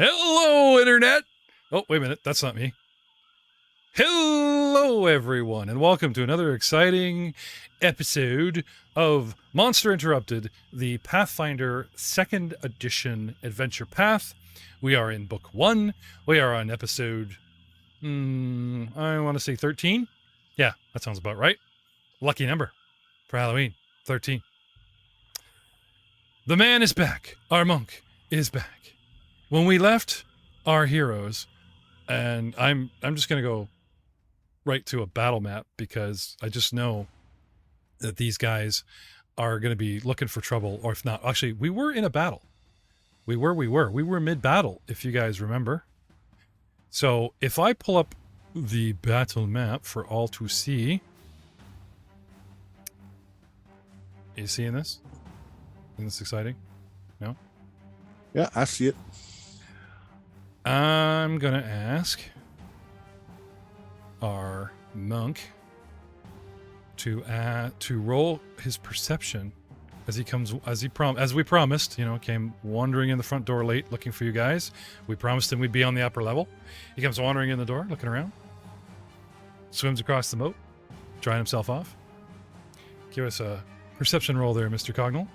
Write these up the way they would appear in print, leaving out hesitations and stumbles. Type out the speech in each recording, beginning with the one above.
Hello, Internet! Oh, wait a minute. That's not me. Hello, everyone, and welcome to another exciting episode of Monster Interrupted, the Pathfinder 2nd Edition Adventure Path. We are in Book 1. We are on episode, I want to say 13? Yeah, that sounds about right. Lucky number for Halloween, 13. The man is back. Our monk is back. When we left our heroes, and I'm just going to go right to a battle map because I just know that these guys are going to be looking for trouble, or if not, actually, we were in a battle. We were mid-battle, if you guys remember. So if I pull up the battle map for all to see, are you seeing this? Isn't this exciting? No? Yeah, I see it. I'm going to ask our monk to roll his perception as he comes, as we promised, came wandering in the front door late looking for you guys. We promised him we'd be on the upper level. He comes wandering in the door, looking around, swims across the moat, drying himself off. Give us a perception roll there, Mr. Cognal.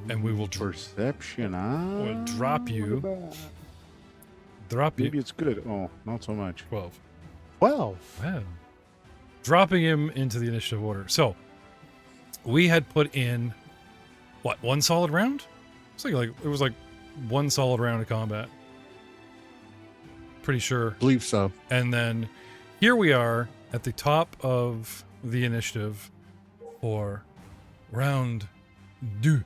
And we will perception. We'll drop you. Maybe it's good. Oh, not so much. 12. 12. Wow. Dropping him into the initiative order. So we had put in what, one solid round? It's like it was like one solid round of combat. Pretty sure. I believe so. And then here we are at the top of the initiative for round 2.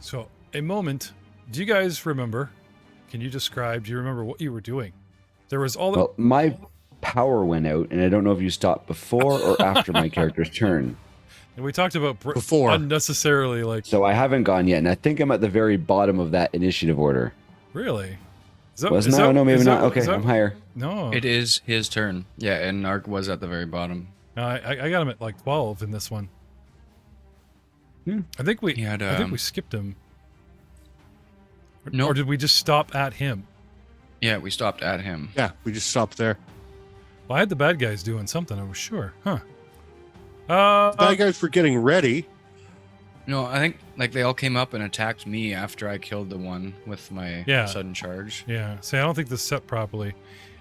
So, a moment. Do you guys remember? Can you describe? Do you remember what you were doing? There was all the. Well, my power went out, and I don't know if you stopped before or after my character's turn. And we talked about before unnecessarily, like. So I haven't gone yet, and I think I'm at the very bottom of that initiative order. Really? Wasn't I? No, maybe not. Okay, I'm higher. No. It is his turn. Yeah, and Narc was at the very bottom. I got him at like 12 in this one. I think we skipped him. No. Or did we just stop at him? Yeah, we stopped at him. Yeah, we just stopped there. Well, I had the bad guys doing something, I was sure. Huh. The bad guys were getting ready. No, I think like they all came up and attacked me after I killed the one with my sudden charge. Yeah. See, I don't think this set properly.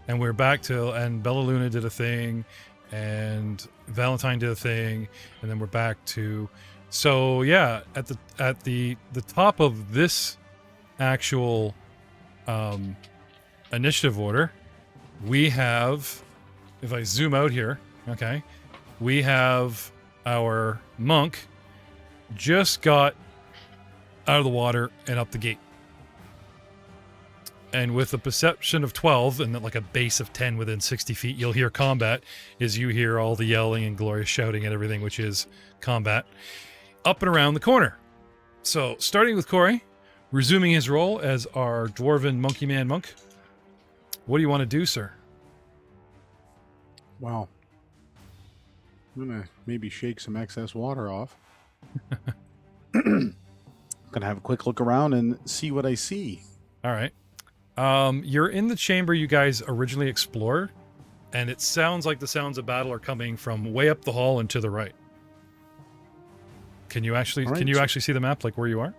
And we're back to, and Bella Luna did a thing, and Valentine did a thing, and then we're back to. So yeah, at the top of this actual initiative order, we have, if I zoom out here, okay, we have our monk just got out of the water and up the gate. And with a perception of 12 and like a base of 10 within 60 feet, you'll hear combat as you hear all the yelling and glorious shouting and everything, which is combat, up and around the corner. So starting with Corey, resuming his role as our dwarven monkey man monk. What do you want to do, sir? Wow. I'm going to maybe shake some excess water off. Gonna have a quick look around and see what I see. All right. You're in the chamber you guys originally explored, and it sounds like the sounds of battle are coming from way up the hall and to the right. Can you actually see the map, like where you are?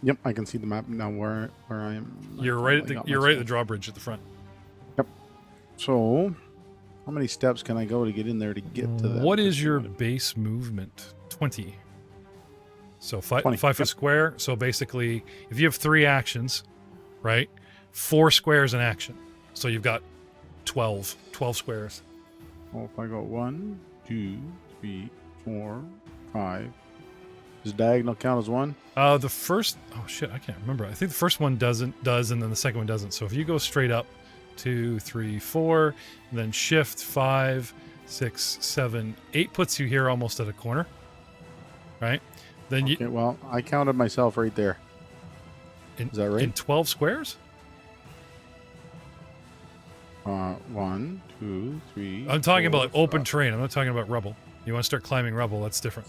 Yep, I can see the map now where I am. You're right at the drawbridge at the front. Yep. So, how many steps can I go to get in there to get to that? What is your base movement? 20. So 5 foot square. So basically, if you have 3 actions, right? 4 squares in action. So you've got 12 squares. Well, if I go 1, 2, 3, 4, 5. Does diagonal count as 1? The first, oh shit, I can't remember. I think the first one does, and then the second one doesn't. So if you go straight up, 2, 3, 4, and then shift 5, 6, 7, 8 puts you here almost at a corner, right? Then okay, well, I counted myself right there. Is that right? In 12 squares? 1, 2, 3. I'm talking 4, about like open terrain. I'm not talking about rubble. You want to start climbing rubble, that's different.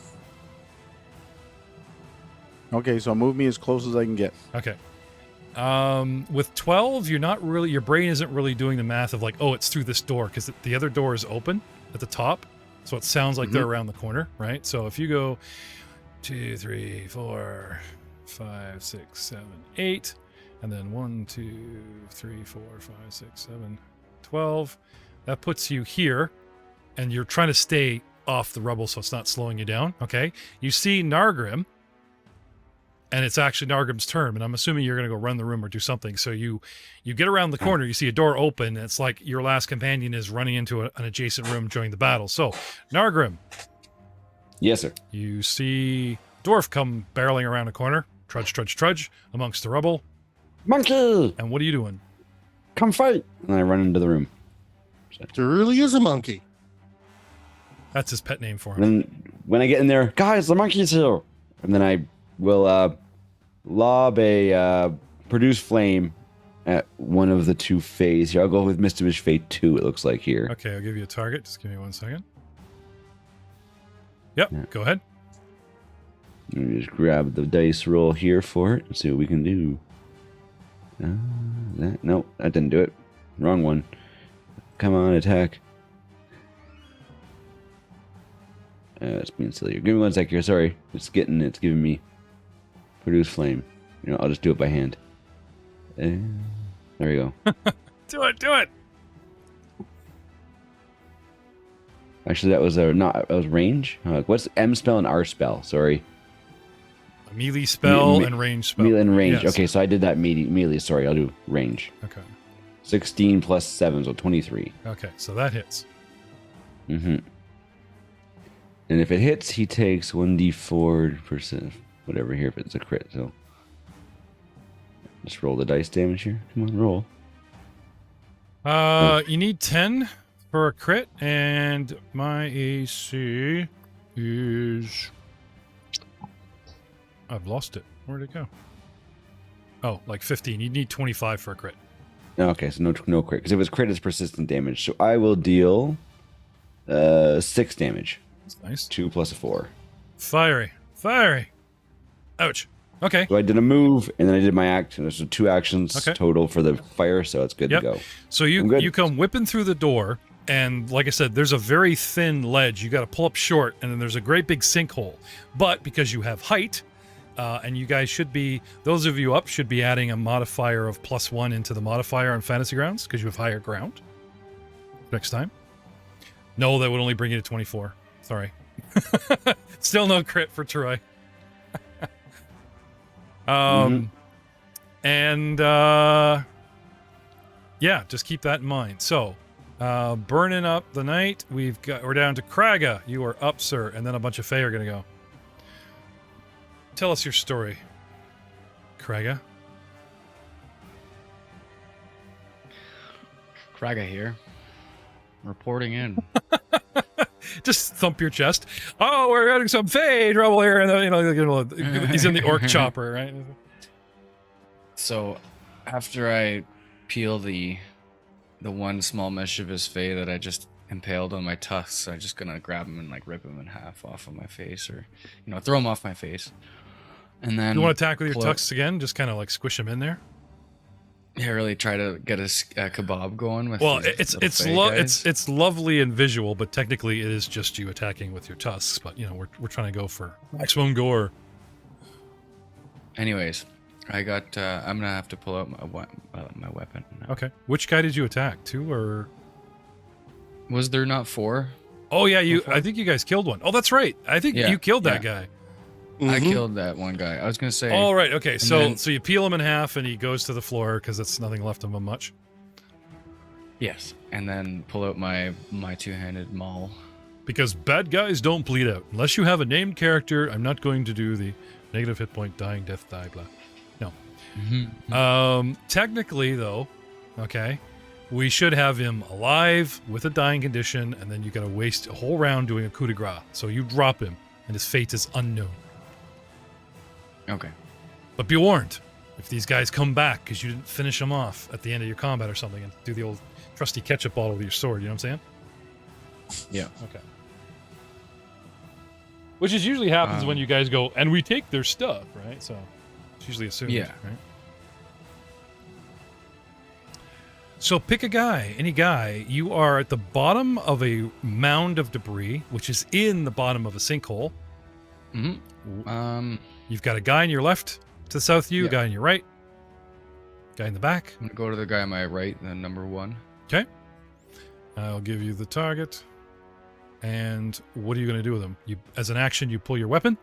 Okay, so move me as close as I can get. Okay. With 12, you're not really, your brain isn't really doing the math of like, oh, it's through this door, because the other door is open at the top. So it sounds like they're around the corner, right? So if you go 2, 3, 4, 5, 6, 7, 8, and then 1, 2, 3, 4, 5, 6, 7, 12, that puts you here, and you're trying to stay off the rubble so it's not slowing you down, okay? You see Nargrim, and it's actually Nargrim's turn, and I'm assuming you're going to go run the room or do something. So you get around the corner, you see a door open, and it's like your last companion is running into an adjacent room during the battle. So, Nargrim. Yes, sir. You see dwarf come barreling around a corner, trudge amongst the rubble. Monkey! And what are you doing? Come fight! And I run into the room. There really is a monkey. That's his pet name for him. And then when I get in there, guys, the monkey's here! And then I will lob a produce flame at one of the two fays here. I'll go with Mischievous Fate 2, it looks like here. Okay, I'll give you a target. Just give me 1 second. Yep, Go ahead. Let me just grab the dice roll here for it and see what we can do. Nope, that didn't do it. Wrong one. Come on, attack. It's being silly. Give me 1 sec here. Sorry, it's giving me produce flame. I'll just do it by hand. There we go. Do it. Actually, that was range. What's M spell and R spell? Sorry. A melee spell and range spell. Melee and range. Yes. Okay, so I did that melee. Sorry, I'll do range. Okay. 16 plus 7, so 23. Okay, so that hits. Mm-hmm. And if it hits, he takes 1d4%, whatever here, if it's a crit. So just roll the dice damage here. Come on, roll. You need 10 for a crit, and my AC is... I've lost it. Where'd it go? Oh, like 15. You need 25 for a crit. Okay, so no crit. Because if it's crit, it's persistent damage. So I will deal 6 damage. That's nice. 2 plus a 4. Fiery. Ouch. Okay. So I did a move, and then I did my action. There's 2 actions total for the fire, so it's good to go. So you come whipping through the door, and like I said, there's a very thin ledge. You got to pull up short, and then there's a great big sinkhole. But because you have height, and you guys should be, those of you up should be adding a modifier of +1 into the modifier on Fantasy Grounds, because you have higher ground. Next time. No, that would only bring you to 24. Sorry. Still no crit for Troy. And yeah, just keep that in mind. So, burning up the night, we're down to Kraga. You are up, sir, and then a bunch of Fae are gonna go. Tell us your story, Kraga. Kraga here. Reporting in. Just thump your chest. Oh, we're having some Fae trouble here, and then, he's in the orc chopper, right? So, after I peel the one small mischievous Fae that I just impaled on my tusks, I'm just gonna grab him and like rip him in half off of my face, or throw him off my face. And then you want to attack with your tusks again? Just kind of like squish him in there. Yeah, really try to get a kebab going with. Well, it's lovely and visual, but technically it is just you attacking with your tusks. But we're trying to go for maximum gore. Anyways, I'm gonna have to pull out my weapon now. Okay, which guy did you attack? 2 or was there not 4? Oh yeah, I think you guys killed one. Oh, that's right. I think you killed that guy. I killed that one guy. I was gonna say. All right. Okay. So you peel him in half, and he goes to the floor because that's nothing left of him much. Yes, and then pull out my two-handed maul. Because bad guys don't bleed out unless you have a named character. I'm not going to do the negative hit point, dying, death, die, blah. No. Mm-hmm. Technically, though, okay, we should have him alive with a dying condition, and then you got to waste a whole round doing a coup de grace. So you drop him, and his fate is unknown. Okay. But be warned, if these guys come back because you didn't finish them off at the end of your combat or something, and do the old trusty ketchup bottle with your sword, you know what I'm saying? Yeah. Okay. Which is usually happens when you guys go, and we take their stuff, right? So it's usually assumed, Yeah. right? So pick a guy, any guy. You are at the bottom of a mound of debris, which is in the bottom of a sinkhole. Mm-hmm. You've got a guy on your left to the south of you, a guy on your right, guy in the back. I'm gonna go to the guy on my right, then number 1. Okay. I'll give you the target. And what are you going to do with him? You, as an action, you pull your weapon.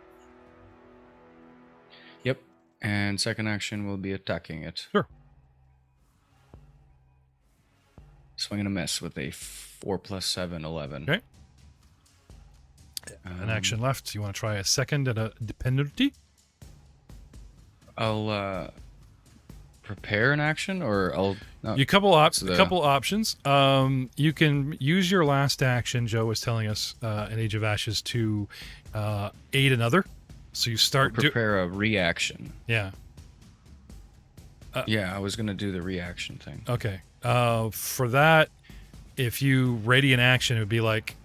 Yep. And second action will be attacking it. Sure. Swing and a miss with a 4 + 7, 11. Okay. An action left. You want to try a second and a dependency? I'll prepare an action, or I'll. No, You couple options. You can use your last action. Joe was telling us in Age of Ashes to aid another. So you start prepare a reaction. Yeah. Yeah, I was gonna do the reaction thing. Okay. For that, if you ready an action, it would be like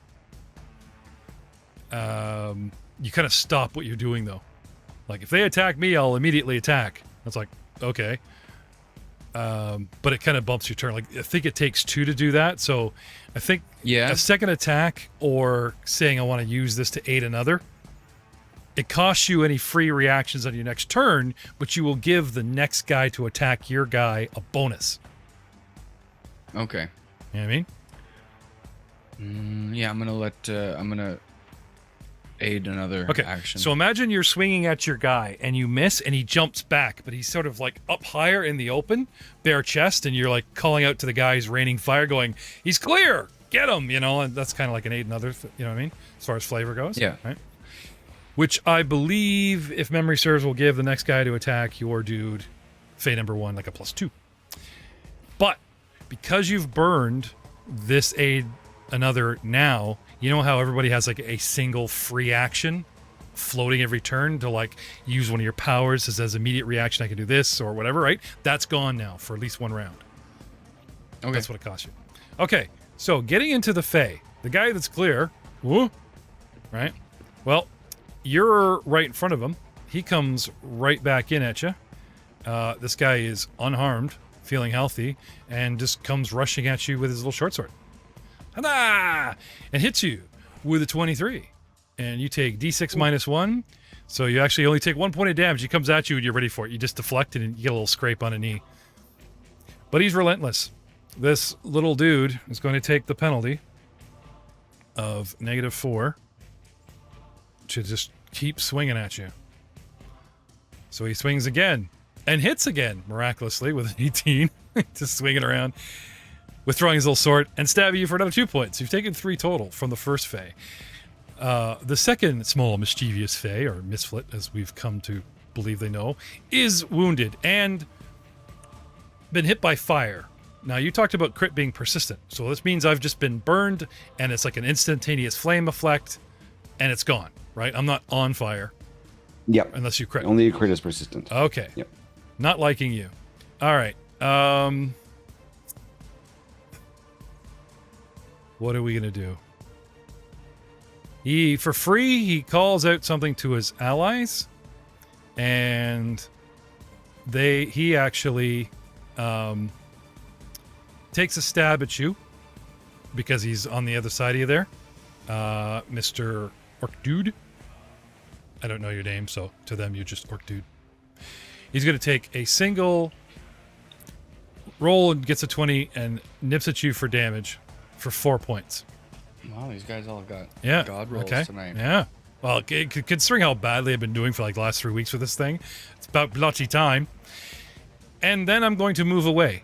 you kind of stop what you're doing though. Like if they attack me, I'll immediately attack. That's like okay. But it kind of bumps your turn. Like I think it takes 2 to do that. So I think a second attack or saying I want to use this to aid another, it costs you any free reactions on your next turn, but you will give the next guy to attack your guy a bonus. Okay. You know what I mean? Yeah, I'm gonna aid another action. So imagine you're swinging at your guy and you miss and he jumps back, but he's sort of like up higher in the open, bare chest, and you're like calling out to the guy who's raining fire going, he's clear, get him, you know, and that's kind of like an aid another, you know what I mean? As far as flavor goes. Yeah. Right? Which I believe, if memory serves, will give the next guy to attack your dude, Fate number 1, like a +2. But because you've burned this aid another now, you know how everybody has like a single free action floating every turn to like use one of your powers as immediate reaction, I can do this or whatever, right? That's gone now for at least 1 round. Okay. That's what it costs you. Okay, so getting into the Fae, the guy that's clear, whoa, right? Well, you're right in front of him. He comes right back in at you. This guy is unharmed, feeling healthy, and just comes rushing at you with his little short sword. Hada! And hits you with a 23. And you take D6 -1. So you actually only take 1 point of damage. He comes at you and you're ready for it. You just deflect it and you get a little scrape on a knee. But he's relentless. This little dude is going to take the penalty of -4 to just keep swinging at you. So he swings again and hits again, miraculously, with an 18. Just swinging around, withdrawing his little sword, and stabbing you for another 2 points. You've taken 3 total from the first Fae. The second small mischievous Fae, or Misflit, as we've come to believe they know, is wounded and been hit by fire. Now, you talked about crit being persistent, so this means I've just been burned, and it's like an instantaneous flame effect, and it's gone, right? I'm not on fire. Yep. Unless you crit. Only a crit is persistent. Okay. Yep. Not liking you. All right. What are we going to do? For free, he calls out something to his allies, and he actually takes a stab at you because he's on the other side of you there, Mr. Orc Dude. I don't know your name, so to them you're just Orc Dude. He's going to take a single roll and gets a 20 and nips at you for damage for 4 points. Wow, these guys all got god rolls tonight. Yeah. Well, considering how badly I've been doing for like the last 3 weeks with this thing, it's about bloody time. And then I'm going to move away.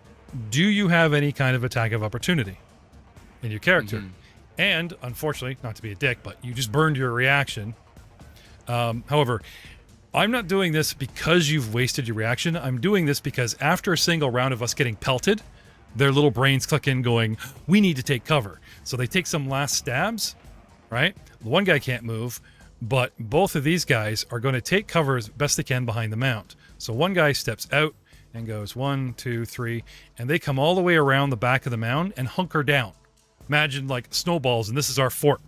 Do you have any kind of attack of opportunity in your character? Mm-hmm. And, unfortunately, not to be a dick, but you just burned your reaction. However, I'm not doing this because you've wasted your reaction. I'm doing this because after a single round of us getting pelted, their little brains click in going, we need to take cover. So they take some last stabs, right? One guy can't move, but both of these guys are going to take cover as best they can behind the mount. So one guy steps out and goes 1, 2, 3, and they come all the way around the back of the mound and hunker down. Imagine like snowballs, and this is our fort.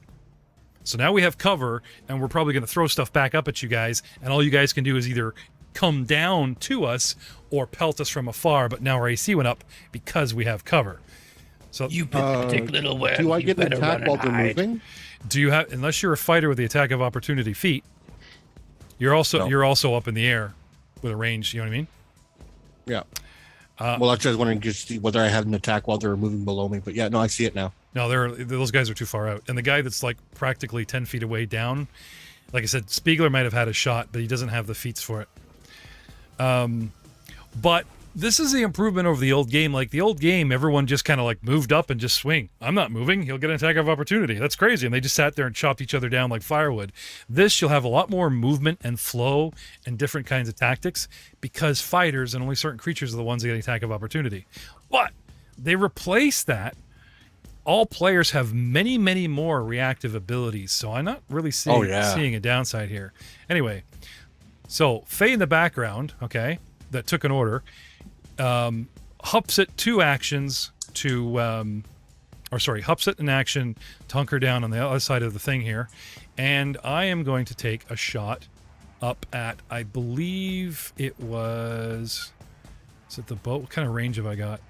So now we have cover, and we're probably going to throw stuff back up at you guys, and all you guys can do is either come down to us or pelt us from afar, but now our AC went up because we have cover. So You pathetic little worm. Do I you get an better attack run while and they're hide. moving? do you have, unless you're a fighter with the attack of opportunity feat, you're also up in the air with a range, you know what I mean? Yeah. Well, I was just wondering just whether I had an attack while they were moving below me. But yeah, no, I see it now. No, those guys are too far out. And the guy that's like practically 10 feet away down, like I said, Spiegler might have had a shot, but he doesn't have the feats for it. But this is the improvement over the old game. Like the old game, everyone just kind of like moved up and just swing. I'm not moving. He'll get an attack of opportunity. That's crazy. And they just sat there and chopped each other down like firewood. This, you'll have a lot more movement and flow and different kinds of tactics because fighters and only certain creatures are the ones that get an attack of opportunity. But they replace that. All players have many, many more reactive abilities. So I'm not really seeing a downside here. Anyway, so Faye in the background, okay, that took an order, hups it 2 actions to, hups it in action to hunker down on the other side of the thing here. And I am going to take a shot up at, I believe it was, is it the boat? What kind of range have I got?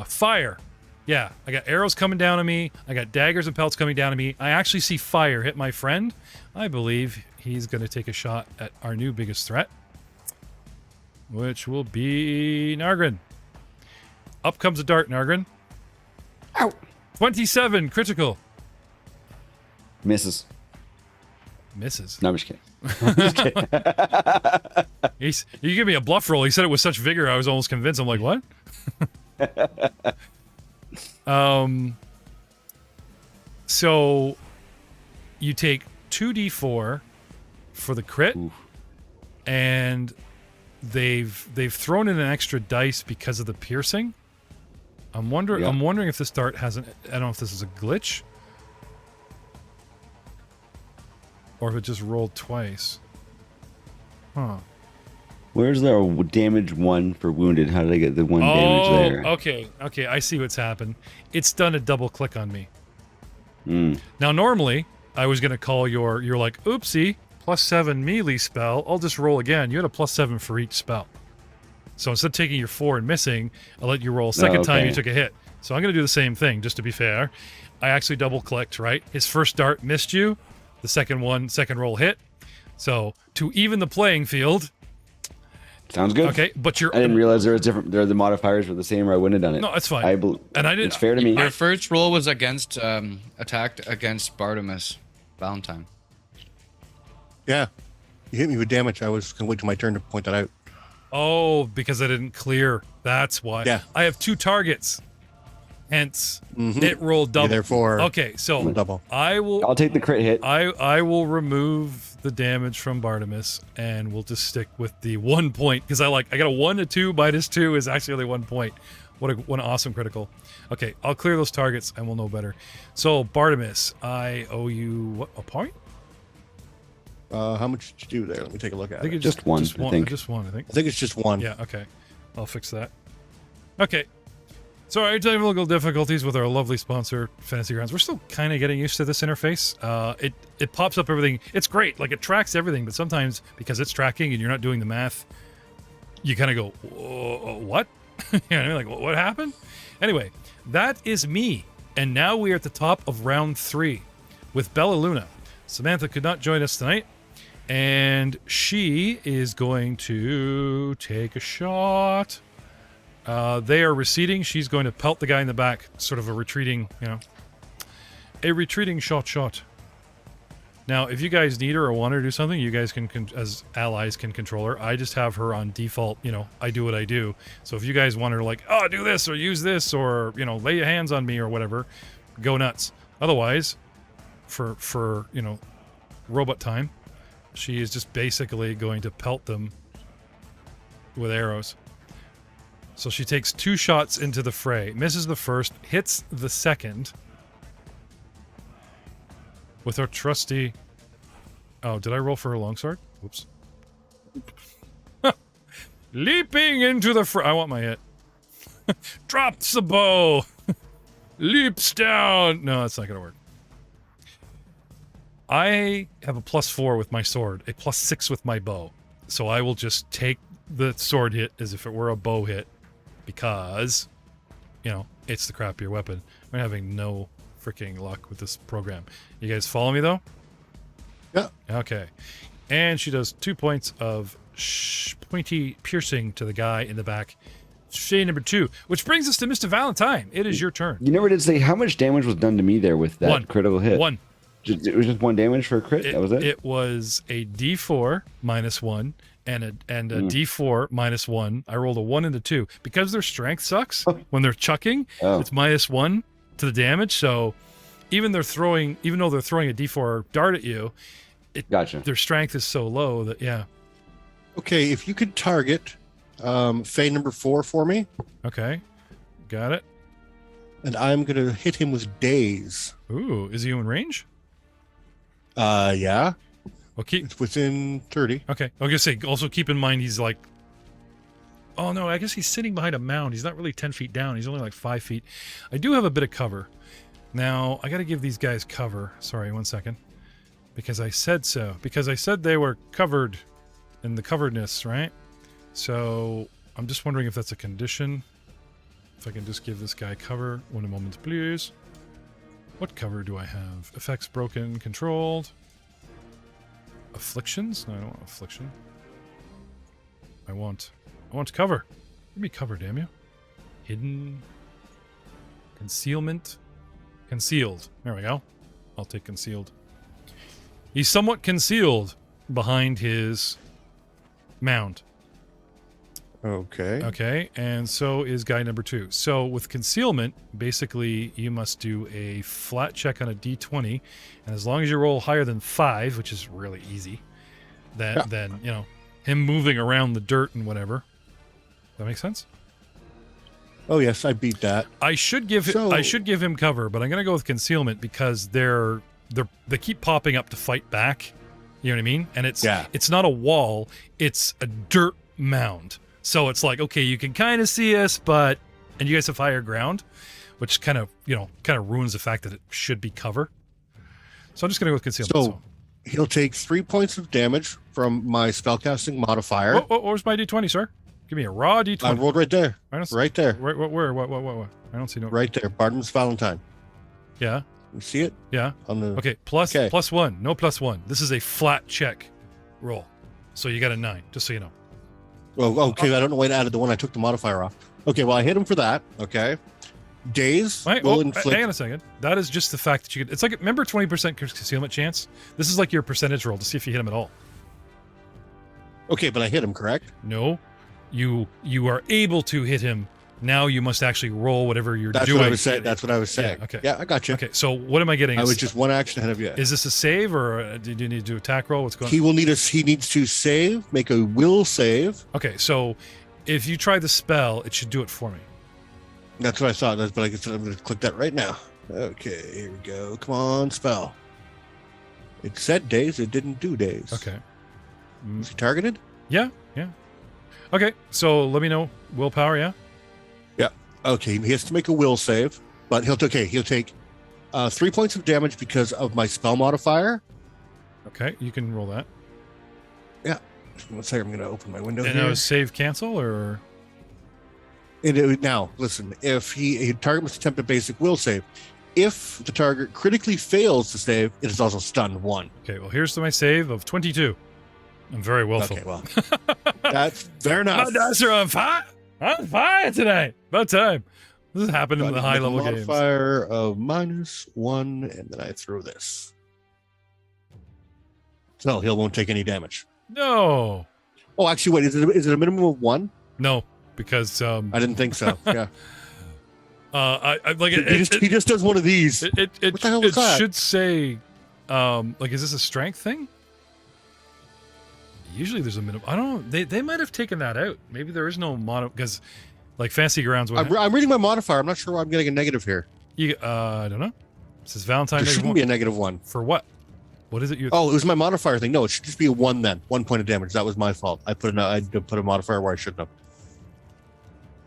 Fire. Yeah, I got arrows coming down on me. I got daggers and pelts coming down on me. I actually see fire hit my friend. I believe he's going to take a shot at our new biggest threat, which will be Nargren. Up comes a dart, Nargren. Ow. 27, critical. Misses. Misses. No, I'm just kidding. You give me a bluff roll. He said it with such vigor, I was almost convinced. I'm like, what? So you take 2d4 for the crit. Oof. And they've thrown in an extra dice because of the piercing. I'm wondering if this dart has an, I don't know if this is a glitch or if it just rolled twice. Huh. Where's the damage 1 for wounded? How did I get the 1 damage there? Okay, I see what's happened. It's done a double click on me. Mm. Now normally I was gonna call you're like, oopsie, +7 melee spell, I'll just roll again. You had a +7 for each spell. So instead of taking your 4 and missing, I'll let you roll a second time you took a hit. So I'm going to do the same thing, just to be fair. I actually double-clicked, right? His first dart missed you. The second roll hit. So to even the playing field... Sounds good. Okay, but I didn't realize there were the modifiers were the same or I wouldn't have done it. No, it's fine. It's fair to me. Your first roll was against, attacked against Bartimus Valentine. Yeah. You hit me with damage. I was going to wait till my turn to point that out. Oh, because I didn't clear. That's why. Yeah. I have 2 targets. Hence, it rolled double. Yeah, therefore, okay, so double. I'll take the crit hit. I will remove the damage from Bartimus, and we'll just stick with the 1 point because I got a 1 to 2 minus 2 is actually only 1 point. What an awesome critical. Okay, I'll clear those targets and we'll know better. So Bartimus, I owe you a point? How much did you do there? Let me take a look at I think it. it's Just one, I think. Just one, I think. I think it's just 1. Yeah, okay. I'll fix that. Okay. So our technical difficulties with our lovely sponsor, Fantasy Grounds. We're still kind of getting used to this interface. It pops up everything. It's great. Like, it tracks everything, but sometimes because it's tracking and you're not doing the math, you kind of go, what? You know what I mean? Like, what happened? Anyway, that is me. And now we are at the top of round 3 with Bella Luna. Samantha could not join us tonight, and she is going to take a shot. They are receding. She's going to pelt the guy in the back, sort of a retreating shot. Now, if you guys need her or want her to do something, you guys can, as allies, can control her. I just have her on default, I do what I do. So if you guys want her to do this or use this or, lay your hands on me or whatever, go nuts. Otherwise, for robot time, she is just basically going to pelt them with arrows. So she takes 2 shots into the fray, misses the first, hits the second with her trusty... Oh, did I roll for her longsword? Whoops. Leaping into the fray... I want my hit. Drops the bow. Leaps down. No, that's not going to work. I have a +4 with my sword, a +6 with my bow. So I will just take the sword hit as if it were a bow hit because, it's the crappier weapon. I'm having no freaking luck with this program. You guys follow me, though? Yeah. Okay. And she does 2 points of pointy piercing to the guy in the back. Shade number 2, which brings us to Mr. Valentine. It is your turn. You never did say how much damage was done to me there with that critical hit. 1. It was just 1 damage for a crit? That was it? It was a D4 -1 and a D4 -1. I rolled a 1 and a 2. Because their strength sucks when they're chucking, it's -1 to the damage. So even though they're throwing a D4 dart at you, Gotcha. Their strength is so low that, yeah. Okay, if you could target Fey number 4 for me. Okay, got it. And I'm going to hit him with Daze. Ooh, is he in range? Yeah. Well, It's within 30. Okay, I was going to say, also keep in mind he's like... Oh, no, I guess he's sitting behind a mound. He's not really 10 feet down. He's only like 5 feet. I do have a bit of cover. Now, I got to give these guys cover. Sorry, 1 second. Because I said so. Because I said they were covered in the coveredness, right? So I'm just wondering if that's a condition. If I can just give this guy cover. 1 moment, please. What cover do I have? Effects broken, controlled. Afflictions? No, I don't want affliction. I want cover. Give me cover, damn you. Hidden. Concealment. Concealed. There we go. I'll take concealed. He's somewhat concealed behind his mound. Okay. Okay, and so is guy number 2. So with concealment, basically you must do a flat check on a d20, and as long as you roll higher than 5, which is really easy, then him moving around the dirt and whatever. That make sense? Oh yes, I beat that. I should give him cover, but I'm going to go with concealment because they keep popping up to fight back. You know what I mean? And it's not a wall, it's a dirt mound. So it's like, okay, you can kind of see us, and you guys have higher ground, which kind of ruins the fact that it should be cover. So I'm just going to go with concealment. So he'll take 3 points of damage from my spellcasting modifier. Where's my d20, sir? Give me a raw d20. I rolled right there. Right there. Where? What? I don't see no. Right there. Barnum's Valentine. Yeah. You see it? Yeah. Okay. Plus 1. No +1. This is a flat check roll. So you got a 9, just so you know. Oh, okay. I don't know why I added the one I took the modifier off. Okay, well, I hit him for that. Okay. Daze will inflict... Hang on a second. That is just the fact that you could... It's like, remember 20% concealment chance? This is like your percentage roll to see if you hit him at all. Okay, but I hit him, correct? No. You are able to hit him. Now you must actually roll whatever you're doing. That's what I was saying. Yeah, okay. Yeah, I got you. Okay, so what am I getting? I was just 1 action ahead of you. Is this a save, or do you need to do attack roll? What's going on? He needs to save, make a will save. Okay, so if you try the spell, it should do it for me. That's what I thought. But I guess I'm going to click that right now. Okay, here we go. Come on, spell. It said days. It didn't do days. Okay. Is he targeted? Yeah. Okay, so let me know. Willpower, yeah? Yeah. Okay, he has to make a will save, but he'll take 3 points of damage because of my spell modifier. Okay, you can roll that. Yeah. 1 second, I'm going to open my window and here. And save cancel, or? Now, listen, if he target must attempt a basic will save. If the target critically fails to save, it is also stunned 1. Okay, well, here's my save of 22. I'm very willful. Okay, well, that's fair enough. My dice are on fire. On fire tonight. About time. This has happened in the high-level games. Modifier of -1, and then I throw this. So he won't take any damage. No. Oh, actually, wait. Is it a minimum of 1? No, because I didn't think so. Yeah. I like he just does one of these. What the hell was that? It should say, is this a strength thing? Usually there's a minimum. I don't know. They might have taken that out. Maybe there is no mono because, like Fancy Grounds. I'm reading my modifier. I'm not sure why I'm getting a negative here. I don't know. It says Valentine. There shouldn't be a -1. For what? What is it? It was my modifier thing. No, it should just be a 1 then. 1 point of damage. That was my fault. I put a modifier where I shouldn't have.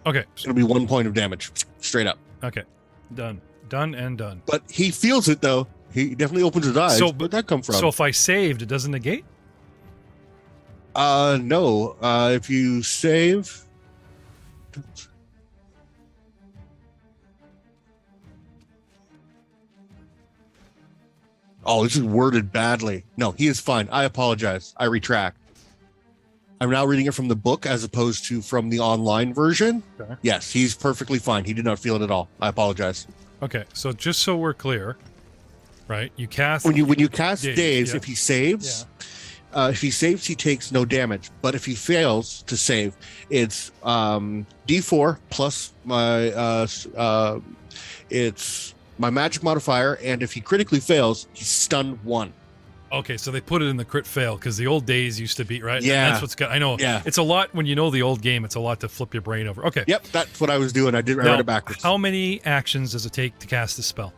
Okay. It'll be 1 point of damage. Straight up. Okay. Done and done. But he feels it though. He definitely opens his eyes. So- Where'd that come from? So if I saved, it doesn't negate? No. If you save. Oh, this is worded badly. No, he is fine. I apologize. I retract. I'm now reading it from the book as opposed to from the online version. Okay. Yes, he's perfectly fine. He did not feel it at all. I apologize. Okay, so just so we're clear, right? You cast... When you cast Dave's, yeah. if he saves, he takes no damage. But if he fails to save, it's D4 plus it's my magic modifier, and if he critically fails, he's stunned 1. Okay, so they put it in the crit fail because the old days used to be, right? Yeah. That's what's got... I know. Yeah. It's a lot when you know the old game. It's a lot to flip your brain over. Okay. Yep, that's what I was doing. I read it backwards. How many actions does it take to cast this spell?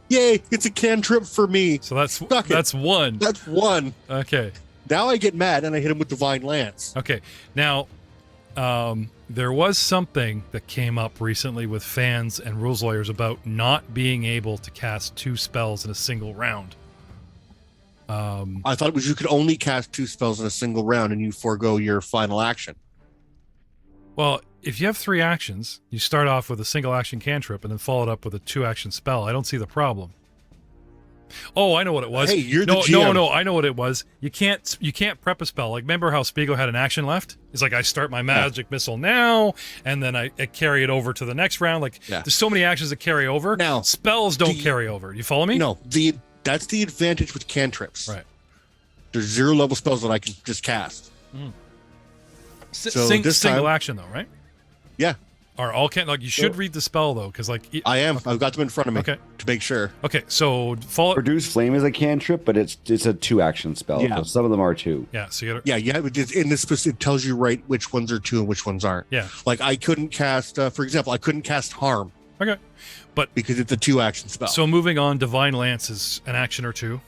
Yay, it's a cantrip for me. So that's Suck it. that's 1. That's 1. Okay. Now I get mad and I hit him with Divine Lance. Okay. Now, there was something that came up recently with fans and rules lawyers about not being able to cast 2 spells in a single round. I thought it was you could only cast 2 spells in a single round and you forego your final action. Well, if you have 3 actions, you start off with a single action cantrip and then follow it up with a 2-action spell. I don't see the problem. Oh, I know what it was. Hey, you're the no, GM. No, I know what it was. You can't prep a spell. Like, remember how Spiegler had an action left? It's like I start my magic missile now, and then I carry it over to the next round. Like, there's so many actions that carry over. Now, spells don't carry over. You follow me? No, that's the advantage with cantrips. Right. There's 0 level spells that I can just cast. So this single time- action though, right? Yeah, Or all can like you should read the spell though, because like I am. I've got them in front of me Okay. to make sure. Okay, so follow. Produce flame is a cantrip, but it's a 2-action spell. Yeah. So some of them are 2. Yeah, so you gotta, Yeah, in this it tells you right which ones are 2 and which ones aren't. Yeah. Like I couldn't cast, for example, I couldn't cast Harm Okay, but because it's a 2-action spell. so moving on, Divine Lance is an action or 2.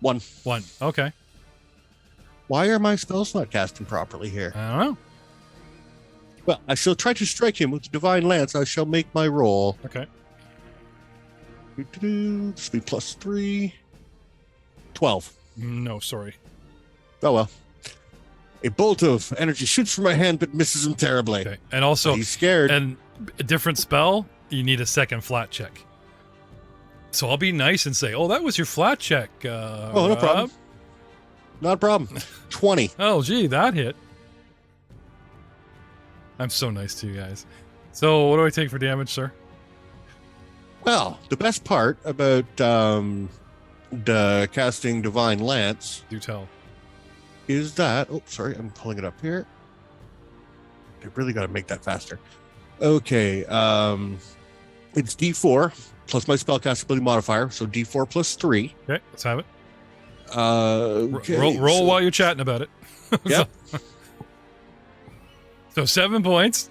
1. 1. Okay, Why are my spells not casting properly here? I don't know. Well, I shall try to strike him with the Divine Lance. I shall make my roll. Okay, This will be +3. 12. no, sorry. Oh well. A bolt of energy shoots from my hand but misses him terribly. Okay, and also He's scared. and a different spell, you need a second flat check. So I'll be nice and say, "Oh, that was your flat check." Oh, no problem. Not a problem. 20. Oh, gee, that hit. I'm so nice to you guys. So, what do I take for damage, sir? Well, the best part about the casting Divine Lance Do tell. is that... Oh, sorry, I'm pulling it up here. I really got to make that faster. Okay, it's D4 plus my spellcast ability modifier, so D4 plus 3. Okay, let's have it. Okay, roll so- while you're chatting about it. Yep. So 7 points.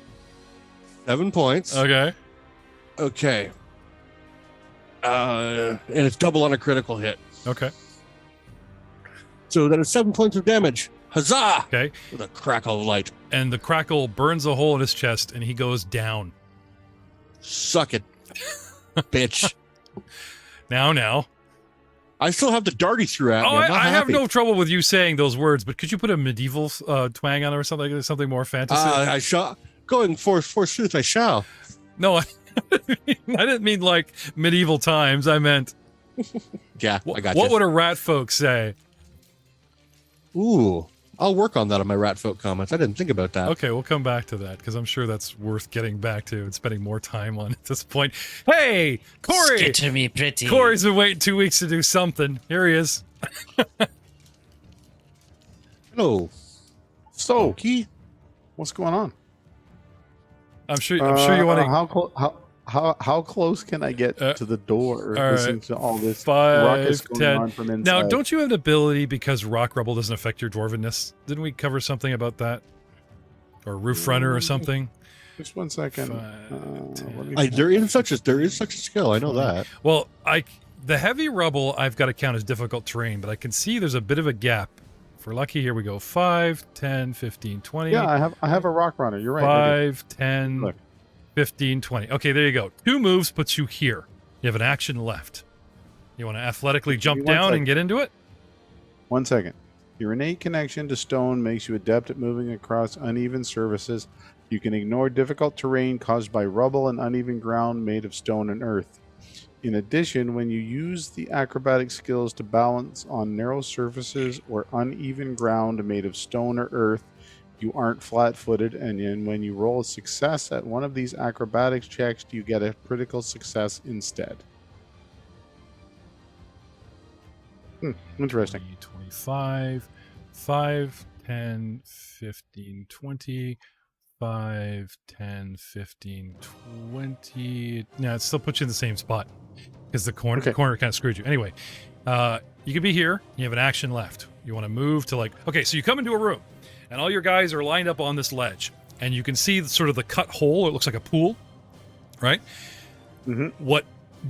7 points. Okay. Okay. And it's double on a critical hit. Okay. So that is 7 points of damage. Huzzah! Okay. With a crackle of light. And the crackle burns a hole in his chest, and he goes down. Suck it, bitch. Now. I still have the dart he threw at me. Oh, I'm not I have happy. no trouble with you saying those words, but could you put a medieval twang on it or something more fantasy? I shall. Going for forsooth, I shall. No, I didn't mean like medieval times. I meant Yeah, I got what you. would a rat folk say? Ooh, I'll work on that on my rat folk comments. I didn't think about that. Okay, we'll come back to that because I'm sure that's worth getting back to and spending more time on at this point. Hey, Corey! Get to me, pretty. Corey's been waiting 2 weeks to do something. Here he is. Hello, So, Funky. what's going on? I'm sure you want to. How close can I get to the door? all Listening right. to all this 5, ruckus going 10. on from inside. Now, don't you have an ability because rock rubble doesn't affect your dwarvenness? Didn't we cover something about that? Or roof runner or something? Just 1 second. 5, 10. let me- There is such a skill. I know that. Well, the heavy rubble I've got to count as difficult terrain, but I can see there's a bit of a gap. If we're lucky, here we go. 5, 10, 15, 20. Yeah, I have a rock runner. You're right. I do. 5, 10, Look. 15, 20. Okay, there you go. 2 moves puts you here. You have an action left. You want to athletically jump me one down sec. and get into it? 1 second. Your innate connection to stone makes you adept at moving across uneven surfaces. You can ignore difficult terrain caused by rubble and uneven ground made of stone and earth. In addition, when you use the acrobatic skills to balance on narrow surfaces or uneven ground made of stone or earth, you aren't flat-footed, and when you roll a success at one of these acrobatics checks, you get a critical success instead. Interesting. 25, 5, 10, 15, 20, 5, 10, 15, 20. No, it still puts you in the same spot because the corner kind of screwed you. Anyway, you could be here. You have an action left. You want to move to like, okay, so you come into a room and all your guys are lined up on this ledge and you can see sort of the cut hole. It looks like a pool, right? Mm-hmm. What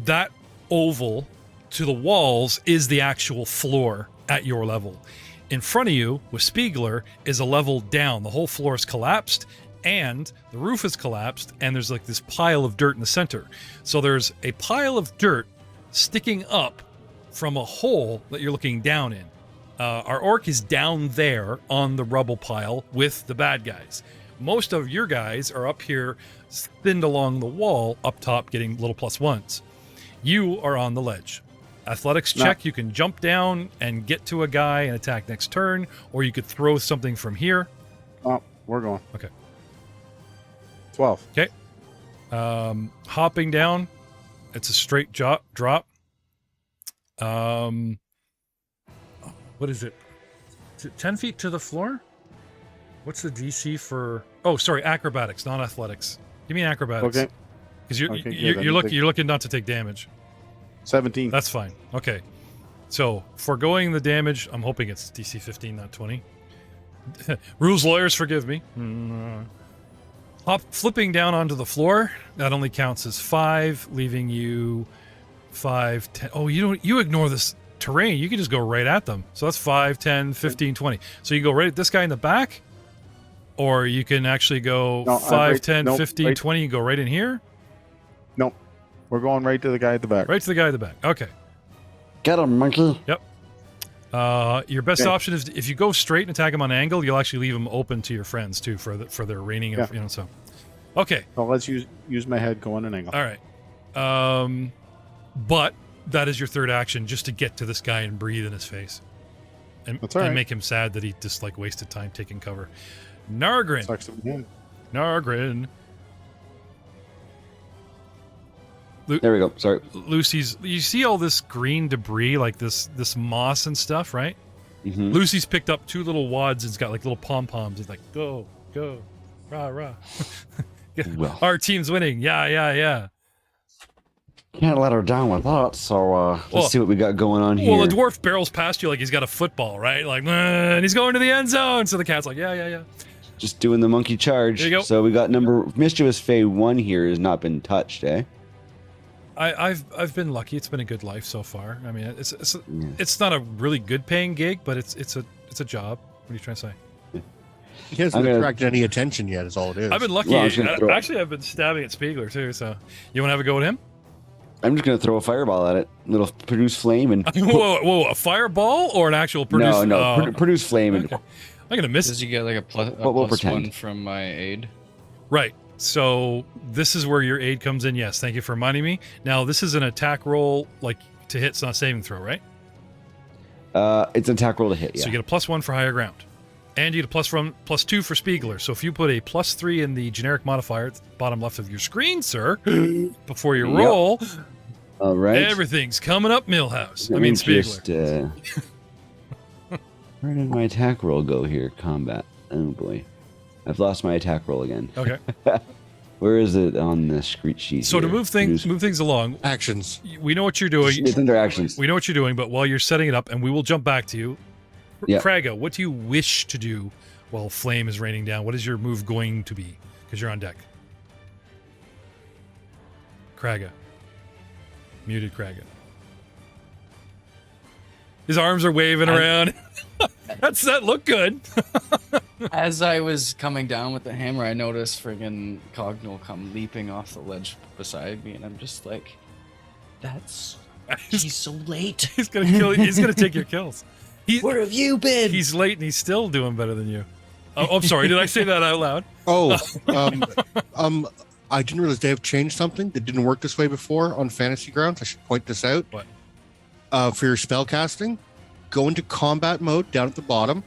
that oval to the walls is the actual floor at your level. In front of you, with Spiegler, is a level down. The whole floor is collapsed, and the roof is collapsed, and there's like this pile of dirt in the center. So there's a pile of dirt sticking up from a hole that you're looking down in. Our orc is down there on the rubble pile with the bad guys. Most of your guys are up here, thinned along the wall, up top, getting little +1s. You are on the ledge. Athletics check, you can jump down and get to a guy and attack next turn, or you could throw something from here. Oh, we're going. Okay. 12. Okay. Hopping down, it's a straight drop. What is it? 10 feet to the floor? What's the DC for... Oh, sorry, acrobatics, not athletics. Give me acrobatics. Okay. Because you're looking not to take damage. 17. That's fine. Okay. So, foregoing the damage, I'm hoping it's DC 15, not 20. Rules lawyers, forgive me. Flipping down onto the floor, that only counts as 5, leaving you 5, 10. Oh, you ignore this terrain. You can just go right at them. So that's 5, 10, 15, 20. So you go right at this guy in the back, or you can actually go 5, 10, 15, 20, and go right in here. Nope. We're going right to the guy at the back. Right to the guy at the back. Okay. Get him, monkey. Yep. Your best option is if you go straight and attack him on angle, you'll actually leave him open to your friends too for their raining of so. Okay. Well, let's use my head going an angle. All right. But that is your third action, just to get to this guy and breathe in his face, and make him sad that he just like wasted time taking cover. Nargrin. Sucks to be him. Nargrin. There we go. Sorry. Lucy's. You see all this green debris, like this moss and stuff, right? Mm-hmm. Lucy's picked up 2 little wads and it's got like little pom poms. It's like go, rah rah. Well. Our team's winning. Yeah. Can't let her down with that. So let's see what we got going on here. Well, the dwarf barrels past you like he's got a football, right? Like, and he's going to the end zone. So the cat's like, yeah. Just doing the monkey charge. There you go. So we got mischievous Fey 1 here has not been touched, eh? I've been lucky. It's been a good life so far. I mean, it's not a really good paying gig, but it's a job. What are you trying to say? He hasn't attracted any attention yet, is all it is. I've been lucky. Well, actually, I've been stabbing at Spiegler too. So you want to have a go at him? I'm just gonna throw a fireball at it. Little produce flame and whoa! A fireball or an actual produce? No. Produce flame and. Okay. I'm gonna miss. Does he get like a plus pretend. 1 from my aid? Right. So this is where your aid comes in. Yes, thank you for reminding me. Now this is an attack roll, like to hit. It's not a saving throw, right? It's an attack roll to hit. Yeah. So you get a +1 for higher ground, and you get a +2 for Spiegler. So if you put a +3 in the generic modifier at the bottom left of your screen, sir, before you roll, all right, everything's coming up, Millhouse. I mean Spiegler. Where did my attack roll go here? Combat. Oh boy, I've lost my attack roll again. Okay. Where is it on the sheet? So here? to move things along, Actions. we know what you're doing. It's under actions. We know what you're doing, but while you're setting it up, and we will jump back to you, Yep. Kraga, what do you wish to do while flame is raining down? What is your move going to be? Because you're on deck. Kraga. Muted Kraga. His arms are waving around. That looked good. As I was coming down with the hammer, I noticed friggin' Cognal come leaping off the ledge beside me, and I'm just like, that's He's so late. He's gonna kill you. He's gonna take your kills. Where have you been? He's late and he's still doing better than you. Oh, I'm sorry. Did I say that out loud? Oh, I didn't realize they have changed something that didn't work this way before on Fantasy Grounds. I should point this out. What? For your spell casting, go into combat mode down at the bottom.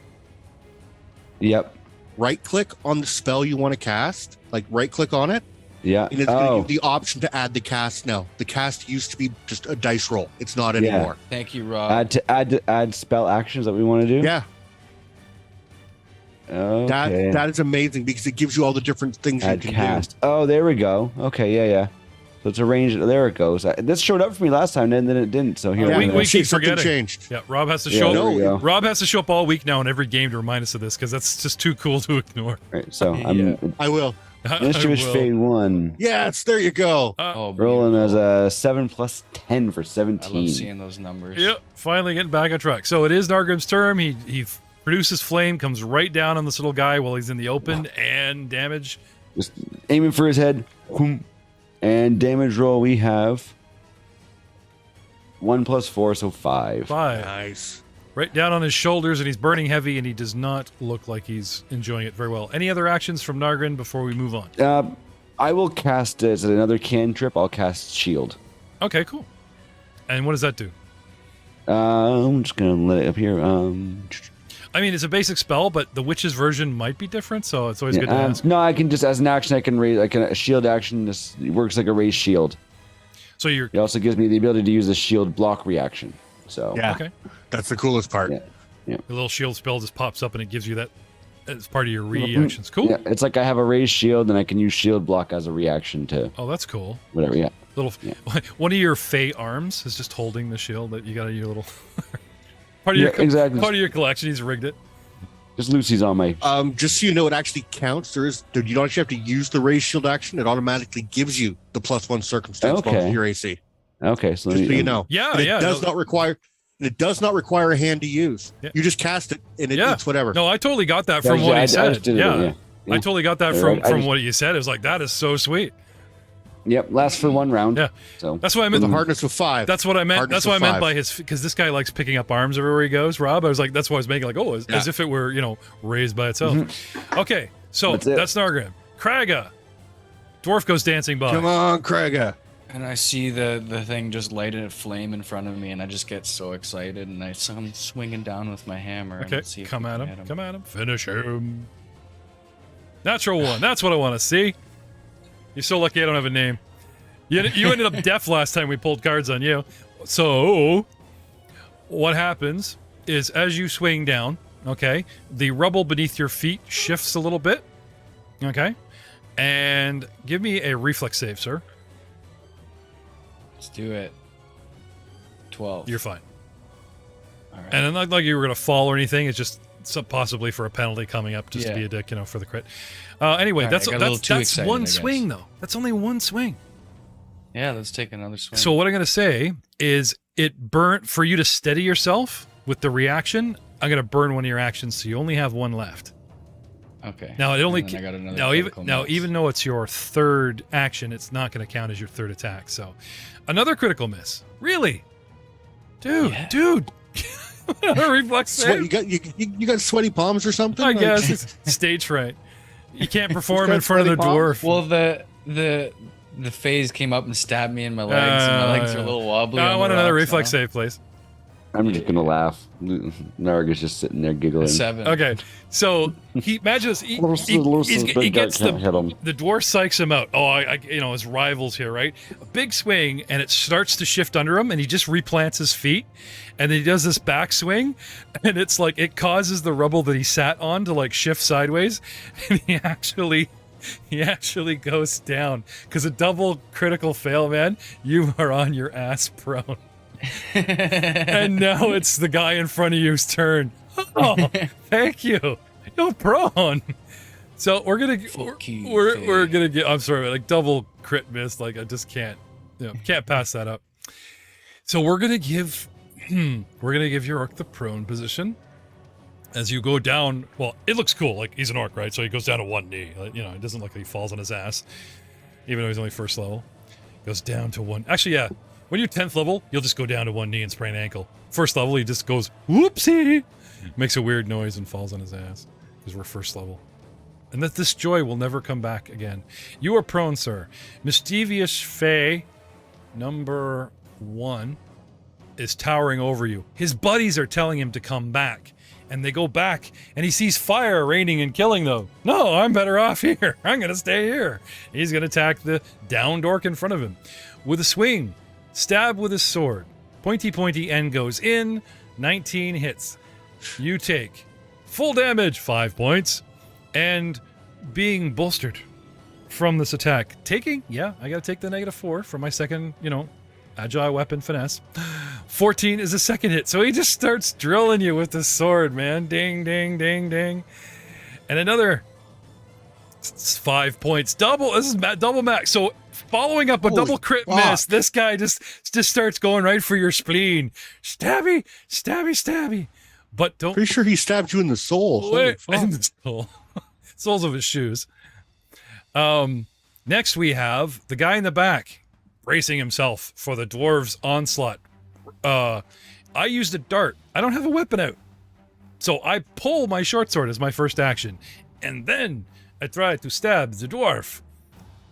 Yep. Right click on the spell you want to cast. Like right click on it. Yeah. And it's going to give the option to add the cast now. The cast used to be just a dice roll. It's not anymore. Thank you, Rob. Add spell actions that we want to do. Yeah. Okay. That is amazing because it gives you all the different things Add you can cast. do. Oh, there we go. Okay, yeah. So it's arranged. There it goes. This showed up for me last time, and then it didn't. So here we we go. keep Something forgetting. changed. Yeah, Rob has to Yeah, show there we go. Rob has to show up all week now in every game to remind us of this because that's just too cool to ignore. Right, so I'm I will. Mischievous I will. Fate 1. Yes, there you go. Oh, Rolling as beautiful. a 7 plus 10 for I 17. love seeing those numbers. Yep, finally getting back on track. So it is Nargrim's turn. He produces flame, comes right down on this little guy while he's in the open, and damage. Just aiming for his head. Whoom. And damage roll we have 1 plus 4, so 5. 5. Nice. Right down on his shoulders, and he's burning heavy, and he does not look like he's enjoying it very well. Any other actions from Nargrim before we move on? I will cast as another cantrip. I'll cast Shield. Okay, cool. And what does that do? I'm just gonna let it appear. I mean, it's a basic spell, but the witch's version might be different, so it's always good to ask. No, I can just as an action I can raise. A shield action. This works like a raised shield. So you're It also gives me the ability to use a shield block reaction. So Yeah. okay. That's the coolest part. Yeah. The little shield spell just pops up, and it gives you that as part of your reactions. Cool. Yeah, it's like I have a raised shield, and I can use shield block as a reaction to Oh, that's cool. whatever. Yeah. Little one of your Fey arms is just holding the shield that you got your little part of your exactly. part of your collection. He's rigged it. Just Lucy's on my. Just so you know, it actually counts. You don't actually have to use the raise shield action. It automatically gives you the +1 circumstance bonus Okay. to your AC. Okay, so Just so you know. Yeah, And yeah. It does not require. It does not require a hand to use. Yeah. You just cast it, and Yeah. it's whatever. No, I totally got that from what he I said. just did it, Yeah. yeah. I totally got that Yeah, from I just- what you said. It was like that is so sweet. Yep, lasts for 1 round. Yeah. So That's what I meant. The hardness of 5. That's what I meant. Hardness That's what I of meant 5. by his, because this guy likes picking up arms everywhere he goes. Rob, I was like, that's why I was making like, oh, as if it were, raised by itself. Okay, so That's it. that's Nargrim. Kraga, dwarf goes dancing by. Come on, Craiga. And I see the thing just lighted a flame in front of me, and I just get so excited, and I'm swinging down with my hammer. Okay, and see if come I at can him. hit Come at him. Finish him. Natural one. That's what I want to see. You're so lucky I don't have a name. You ended up deaf last time we pulled cards on you. So, what happens is as you swing down, okay, the rubble beneath your feet shifts a little bit, okay? And give me a reflex save, sir. Let's do it. 12. You're fine. All right. And not like you were going to fall or anything. It's just possibly for a penalty coming up, just to Yeah. be a dick, for the crit. Anyway, All right, that's I got a little too that's excited, one I guess. swing, though. That's only one swing. Yeah, let's take another swing. So what I'm going to say is it burnt for you to steady yourself with the reaction. I'm going to burn one of your actions, so you only have one left. Okay. Now it only And then I got another now critical miss. even though it's your third action, it's not going to count as your third attack. So another critical miss. Really, dude, Yeah. dude. Another reflex Sweat, save. you got sweaty palms or something? I Like- guess it's stage fright. You can't perform got in front of the sweaty palms? dwarf. Well, the phase came up and stabbed me in my legs, and my legs are a little wobbly. I on want the another rocks reflex now. save, please. I'm just gonna laugh. Narg is just sitting there giggling. 7. Okay, so he imagine this. He gets Big guy can't hit him. the dwarf psychs him out. Oh, his rivals here, right? A big swing, and it starts to shift under him, and he just replants his feet, and then he does this backswing, and it's like it causes the rubble that he sat on to like shift sideways, and he actually goes down because a double critical fail, man. You are on your ass prone. And now it's the guy in front of you's turn. Oh, thank you. You're prone. So we're gonna Fuck you, we're gonna get. I'm sorry, like double crit miss. Like I just can't pass that up. So we're gonna give your orc the prone position as you go down. Well, it looks cool. Like he's an orc, right? So he goes down to one knee. Like, it doesn't look like he falls on his ass, even though he's only first level. Goes down to one. Actually, yeah. When you're 10th level, you'll just go down to one knee and sprain an ankle. First level, he just goes, whoopsie, makes a weird noise and falls on his ass, because we're first level. And that this joy will never come back again. You are prone, sir. Mischievous Fae, number 1, is towering over you. His buddies are telling him to come back. And they go back, and he sees fire raining and killing them. No, I'm better off here. I'm going to stay here. He's going to attack the downed orc in front of him. With a swing, stab with his sword. Pointy end goes in. 19 hits. You take full damage, 5 points. And being bolstered from this attack. Taking, yeah, I got to take the -4 for my second, agile weapon finesse. 14 is a second hit. So he just starts drilling you with the sword, man. Ding, ding, ding, ding. And another 5 points. This is double max. So following up a double crit miss, this guy just starts going right for your spleen. Stabby, stabby, stabby. But don't... Pretty sure he stabbed you in the soul. In the soul. Soles of his shoes. Next we have the guy in the back bracing himself for the dwarves' onslaught. I used a dart. I don't have a weapon out. So I pull my short sword as my first action. And then I try to stab the dwarf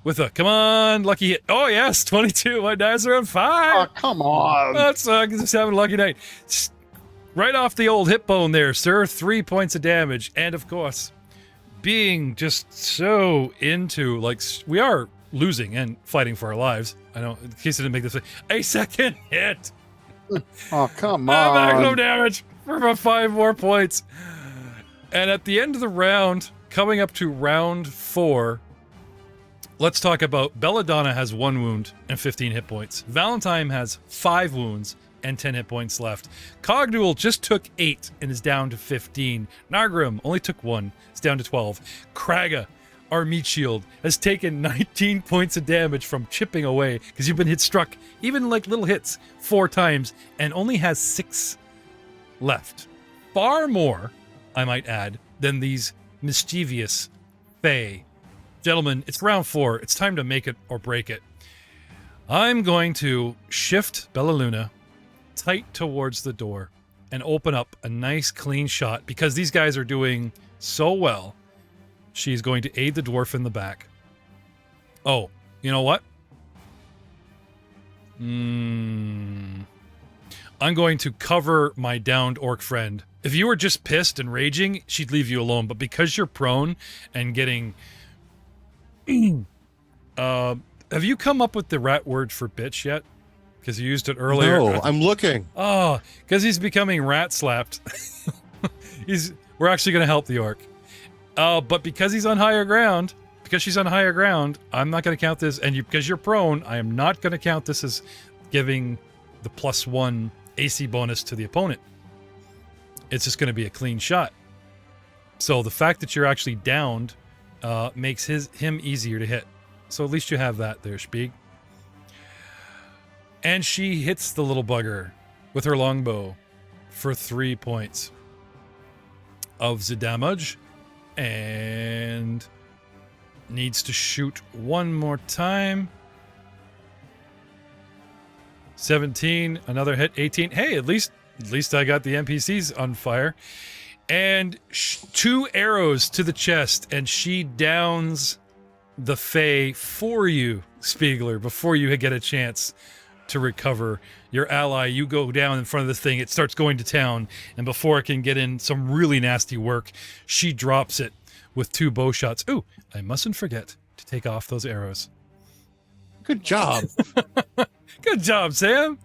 with a, come on, lucky hit. Oh yes, 22. My dice are on fire. Oh, come on. That's just having a lucky night. Right off the old hip bone there, sir. 3 points of damage. And of course, being just so into, we are losing and fighting for our lives. I know, in case I didn't make this, a second hit. Oh, come on. Maximum damage for about 5 more points. And at the end of the round, coming up to round 4, let's talk about Belladonna has 1 wound and 15 hit points. Valentine has 5 wounds and 10 hit points left. Cogdual just took 8 and is down to 15. Nargrim only took 1. It's down to 12. Kraga, our meat shield, has taken 19 points of damage from chipping away because you've been struck, even little hits, 4 times, and only has 6 left. Far more, I might add, than these mischievous fae. Gentlemen, it's round 4. It's time to make it or break it. I'm going to shift Bellaluna tight towards the door and open up a nice clean shot because these guys are doing so well. She's going to aid the dwarf in the back. Oh, you know what? I'm going to cover my downed orc friend. If you were just pissed and raging, she'd leave you alone. But because you're prone and getting... have you come up with the rat word for bitch yet? Because you used it earlier. No, I'm looking. Oh, because he's becoming rat slapped. We're actually going to help the orc. But because he's on higher ground, I'm not going to count this. And because you're prone, I am not going to count this as giving the +1 AC bonus to the opponent. It's just going to be a clean shot. So the fact that you're actually downed makes him easier to hit. So at least you have that there, Spieg. And she hits the little bugger with her longbow for 3 points of the damage. And needs to shoot one more time. 17, another hit, 18. Hey, at least I got the NPCs on fire. And 2 arrows to the chest, and she downs the Fae for you, Spiegler, before you get a chance to recover. Your ally, you go down in front of this thing, it starts going to town, and before it can get in some really nasty work, she drops it with 2 bow shots. Ooh, I mustn't forget to take off those arrows. Good job. Good job, Sam.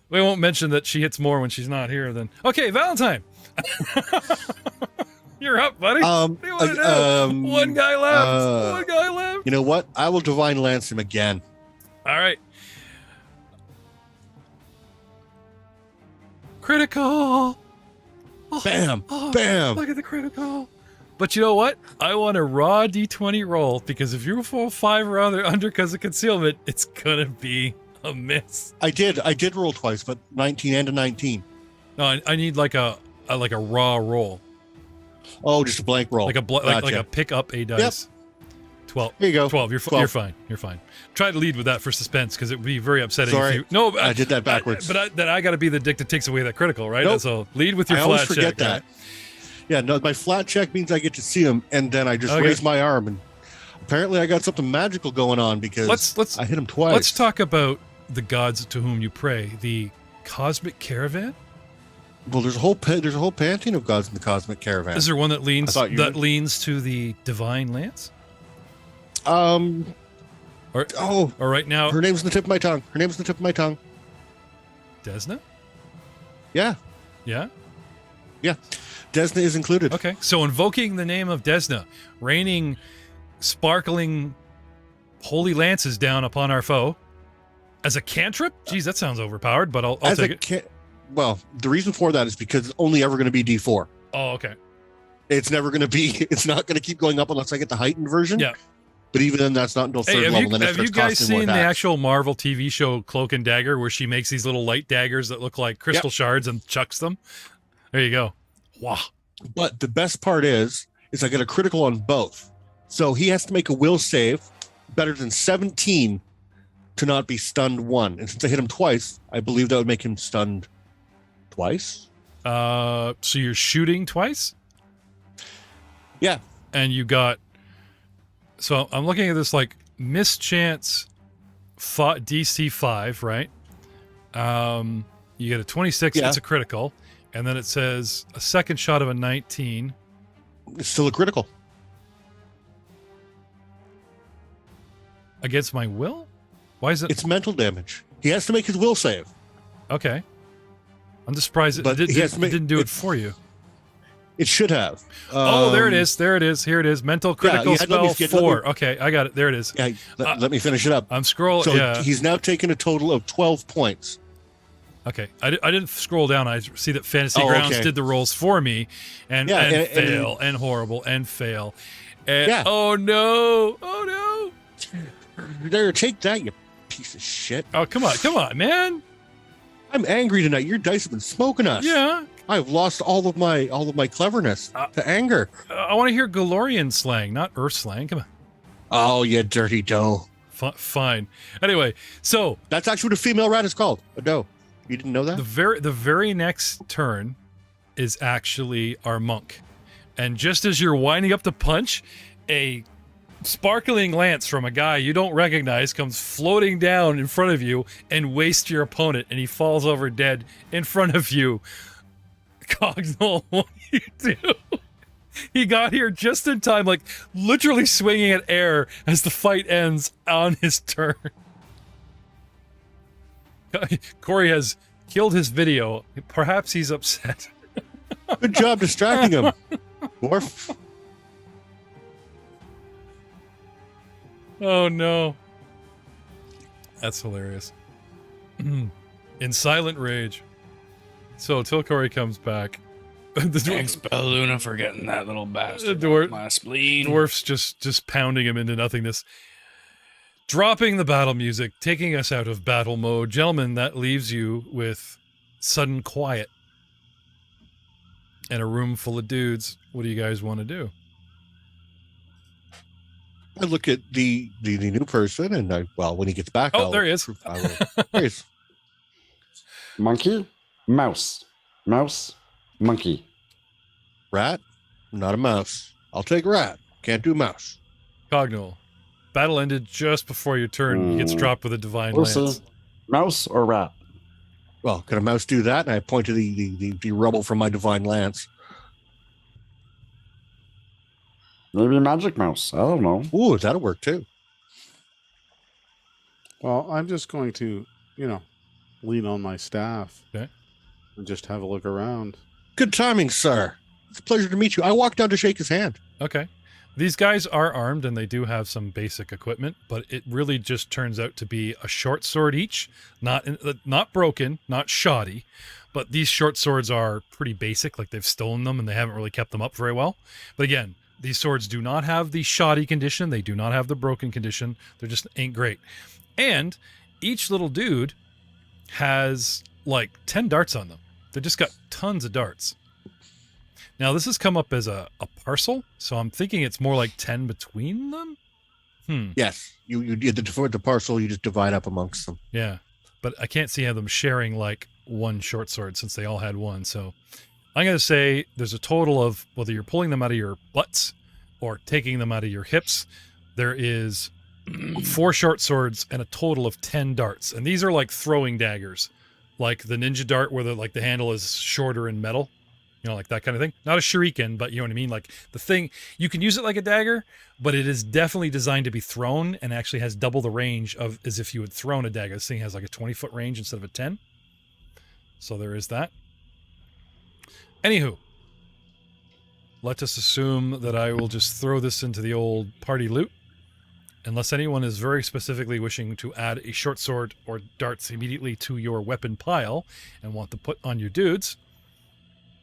We won't mention that she hits more when she's not here then. Okay, Valentine. You're up, buddy. What do you want to do? One guy left. You know what? I will Divine Lance him again. All right. Critical. Oh, bam. Bam. Look at the critical. But you know what? I want a raw D20 roll, because if you roll 5 or under because of concealment, it's going to be a miss. I did roll twice, but 19 and a 19. No, I need like a raw roll. Oh, just a blank roll. Like a pick up a dice. Yep. 12. Here you go. 12. You're 12. fine. You're fine. Try to lead with that for suspense because it would be very upsetting Sorry. if you. No, I did that backwards. But I got to be the dick that takes away that critical, right? Nope. So lead with your I flat always forget check. Right? that. Yeah, no, my flat check means I get to see him, and then I just Okay. raise my arm, and apparently I got something magical going on because Let's I hit him twice. Let's talk about the gods to whom you pray. The cosmic caravan. Well, there's a whole pantheon of gods in the cosmic caravan. Is there one that leans I thought you leans to the divine lance? Or Or right now, her name's on the tip of my tongue. Desna? Yeah, Yeah? Desna is included. Okay. So invoking the name of Desna, raining sparkling holy lances down upon our foe as a cantrip? Geez, that sounds overpowered, but I'll take it. Well, the reason for that is because it's only ever going to be D4. Oh, okay. It's never going to be. It's not going to keep going up unless I get the heightened version. Yeah. But even then, that's not until third Hey, level. have you guys seen the actual Marvel TV show Cloak and Dagger where she makes these little light daggers that look like crystal shards and chucks them? There you go. Wow. But the best part is I get a critical on both. So he has to make a will save better than 17 to not be stunned 1. And since I hit him twice, I believe that would make him stunned twice. So you're shooting twice? Yeah. And you got... So I'm looking at this like mischance DC 5, right? You get a 26, Yeah. it's a critical. And then it says a second shot of a 19. It's still a critical. Against my will? Why is it? It's mental damage. He has to make his will save. Okay. I'm just surprised But it he has to make- didn't do it for you. It should have. Oh, there it is. There it is. Here it is. Mental critical yeah, let me- spell let me- 4. Okay, I got it. There it is. Yeah, let me finish it up. I'm scrolling. So Yeah. he's now taken a total of 12 points. Okay. I didn't scroll down. I see that Fantasy Oh, Grounds okay. did the rolls for me. And fail and horrible and fail. And, Yeah. Oh, no. Oh, no. There, take that, you piece of shit. Oh, come on, man. I'm angry tonight. Your dice have been smoking us. Yeah. I've lost all of my cleverness to anger. I want to hear Galorian slang, not Earth slang. Come on. Oh, you dirty doe. Fine. Anyway, so That's actually what a female rat is called. A doe. You didn't know that? the very next turn is actually our monk. And just as you're winding up to punch, a sparkling lance from a guy you don't recognize comes floating down in front of you and wastes your opponent, and he falls over dead in front of you. Cognal, what do you do? He got here just in time, like literally swinging at air as the fight ends on his turn. Corey has killed his video. Perhaps he's upset. Good job distracting him. Dwarf. Oh no. That's hilarious. In silent rage. So till Corey comes back, the Thanks, Belluna, for getting that little bastard The dwarf- off my spleen. dwarf's just pounding him into nothingness. Dropping the battle music, taking us out of battle mode. Gentlemen, that leaves you with sudden quiet and a room full of dudes. What do you guys want to do? I look at the new person, and when he gets back, Oh, there he is. There he is. Monkey, mouse, monkey. Rat, not a mouse. I'll take rat. Can't do mouse. Cognal. Battle ended just before your turn. He gets dropped with a divine lance. Also, mouse or rat? Well, can a mouse do that? And I point to the rubble from my divine lance. Maybe a magic mouse. I don't know. Ooh, that'll work too. Well, I'm just going to, lean on my staff. Okay. And just have a look around. Good timing, sir. It's a pleasure to meet you. I walked down to shake his hand. Okay. These guys are armed and they do have some basic equipment, but it really just turns out to be a short sword each, not broken, not shoddy, but these short swords are pretty basic, like they've stolen them and they haven't really kept them up very well. But again, these swords do not have the shoddy condition, they do not have the broken condition, they just ain't great. And each little dude has like 10 darts on them. They just got tons of darts. Now, this has come up as a parcel, so I'm thinking it's more like 10 between them. Yes, you for the parcel, you just divide up amongst them. Yeah, but I can't see how them sharing like one short sword since they all had one. So I'm going to say there's a total of, whether you're pulling them out of your butts or taking them out of your hips, there is 4 short swords and a total of 10 darts. And these are like throwing daggers, like the ninja dart where the handle is shorter in metal. You know, like that kind of thing. Not a shuriken, but you know what I mean? Like the thing, you can use it like a dagger, but it is definitely designed to be thrown and actually has double the range of as if you had thrown a dagger. This thing has like a 20-foot range instead of a 10. So there is that. Anywho, let us assume that I will just throw this into the old party loot. Unless anyone is very specifically wishing to add a short sword or darts immediately to your weapon pile and want to put on your dudes.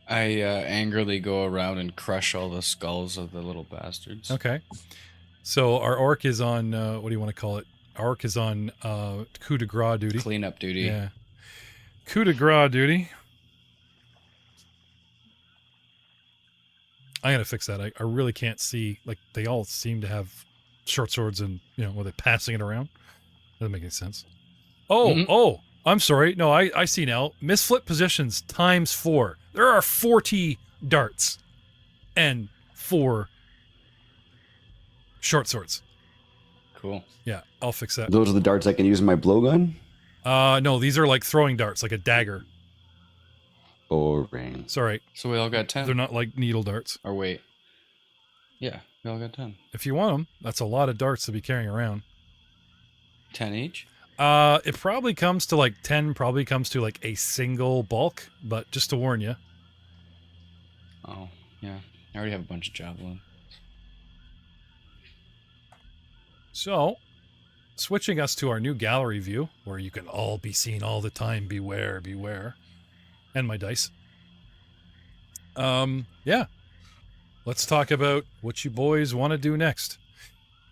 I angrily go around and crush all the skulls of the little bastards. Okay. So our orc is on, what do you want to call it? Our orc is on coup de grace duty. Cleanup duty. Yeah. Coup de grace duty. I'm going to fix that. I really can't see. Like, they all seem to have short swords and, you know, were they passing it around? Doesn't make any sense. Oh, I'm sorry. No, I see now. Misflit positions times 4. There are 40 darts and 4 short swords. Cool. Yeah, I'll fix that. Those are the darts I can use in my blowgun? No, these are like throwing darts, like a dagger. Boring. Sorry, So we all got 10. they're not like needle darts. Or wait. Yeah, we all got 10. If you want them, that's a lot of darts to be carrying around. 10 each? It probably comes to like 10, probably comes to like a single bulk, but just to warn you. Oh, yeah. I already have a bunch of javelin. So, switching us to our new gallery view, where you can all be seen all the time, beware, beware. And my dice. Yeah. Let's talk about what you boys want to do next.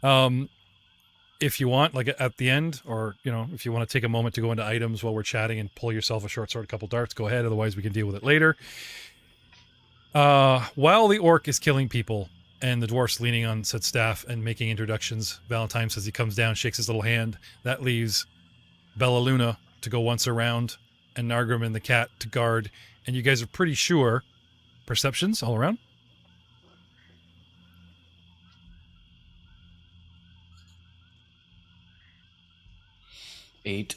If you want, like at the end, or, you know, if you want to take a moment to go into items while we're chatting and pull yourself a short sword, a couple darts, go ahead. Otherwise, we can deal with it later. While the orc is killing people and the dwarf's leaning on said staff and making introductions, Valentine says he comes down, shakes his little hand. That leaves Bella Luna to go once around and Nargrim and the cat to guard. And you guys are pretty sure. Perceptions all around? Eight.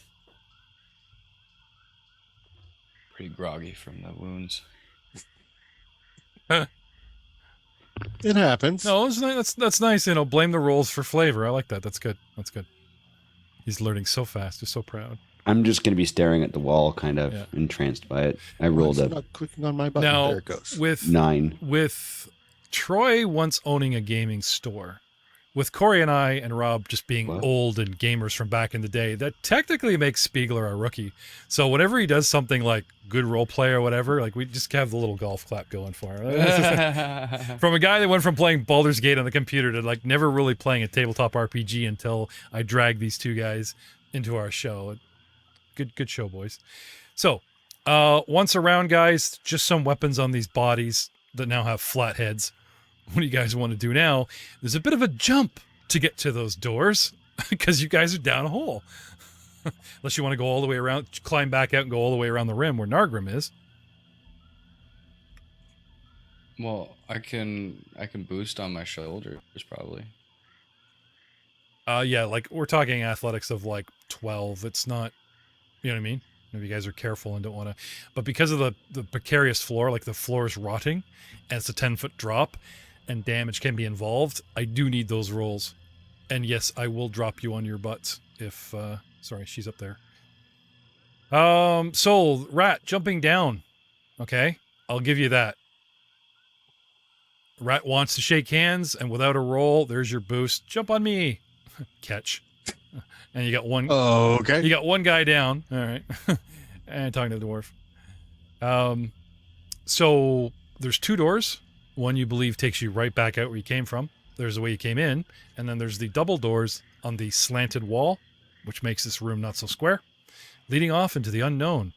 Pretty groggy from the wounds. It happens. No, that's nice. You know, blame the rolls for flavor. I like that. That's good. That's good. He's learning so fast. He's so proud. I'm just going to be staring at the wall, kind of entranced by it. I rolled It's a not clicking on my button. Now, There it goes. with 9. with Troy once owning a gaming store, with Corey and I and Rob just being old and gamers from back in the day, that technically makes Spiegler a rookie. So whenever he does something like good role play or whatever, like we just have the little golf clap going for him. From a guy that went from playing Baldur's Gate on the computer to like never really playing a tabletop RPG until I dragged these two guys into our show. Good show, boys. So, once around, guys, just some weapons on these bodies that now have flat heads. What do you guys want to do now? There's a bit of a jump to get to those doors because you guys are down a hole. Unless you want to go all the way around, climb back out and go all the way around the rim where Nargrim is. Well, I can boost on my shoulders probably. Yeah, like we're talking athletics of like 12. It's not, you know what I mean? If you guys are careful and don't want to, but because of the precarious floor, like the floor is rotting and it's a 10-foot drop and damage can be involved, I do need those rolls. And yes, I will drop you on your butts if, sorry, she's up there. So Rat jumping down. Okay. I'll give you that. Rat wants to shake hands and without a roll, there's your boost. Jump on me. Catch. And you got one. Oh, okay. You got one guy down. All right. And talking to the dwarf. So there's 2 doors. One you believe takes you right back out where you came from. There's the way you came in. And then there's the double doors on the slanted wall, which makes this room not so square, leading off into the unknown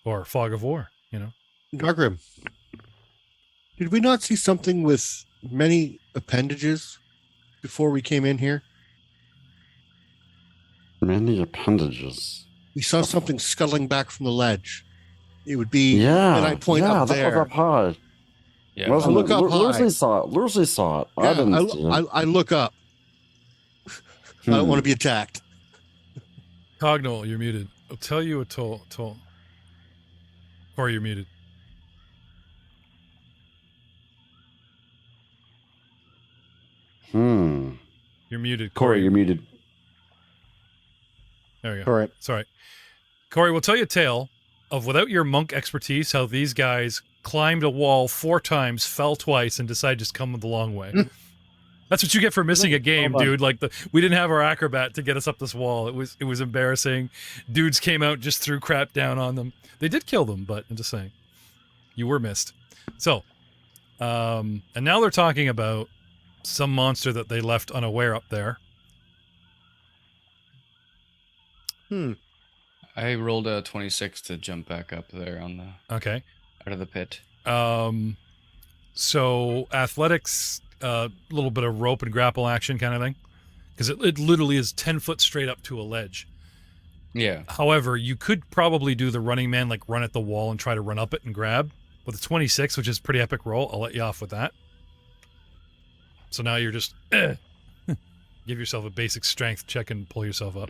or fog of war, you know. Nargrim, did we not see something with many appendages before we came in here? Many appendages. We saw something scuttling back from the ledge. It would be, Yeah. and I point yeah, up that there. was up high. Yeah. I look up high. Lucy saw it. Lucy saw it. I Yeah, didn't see it. I look up. I don't want to be attacked. Cognol, you're muted. I'll tell you a toll. Or you're muted. You're muted, Corey, you're muted. There we go. All right. Sorry. Corey, we'll tell you a tale of without your monk expertise, how these guys climbed a wall 4 times, fell twice, and decided to just come the long way. That's what you get for missing a game, Hold on. dude. Like we didn't have our acrobat to get us up this wall. It was embarrassing. Dudes came out, just threw crap down on them. They did kill them, but I'm just saying. You were missed. So, and now they're talking about some monster that they left unaware up there. I rolled a 26 to jump back up there on the Okay. out of the pit. So athletics, a little bit of rope and grapple action kind of thing, because it literally is 10 foot straight up to a ledge. Yeah. However, you could probably do the running man, like run at the wall and try to run up it and grab. With a 26, which is a pretty epic roll, I'll let you off with that. So now you're just give yourself a basic strength check and pull yourself up.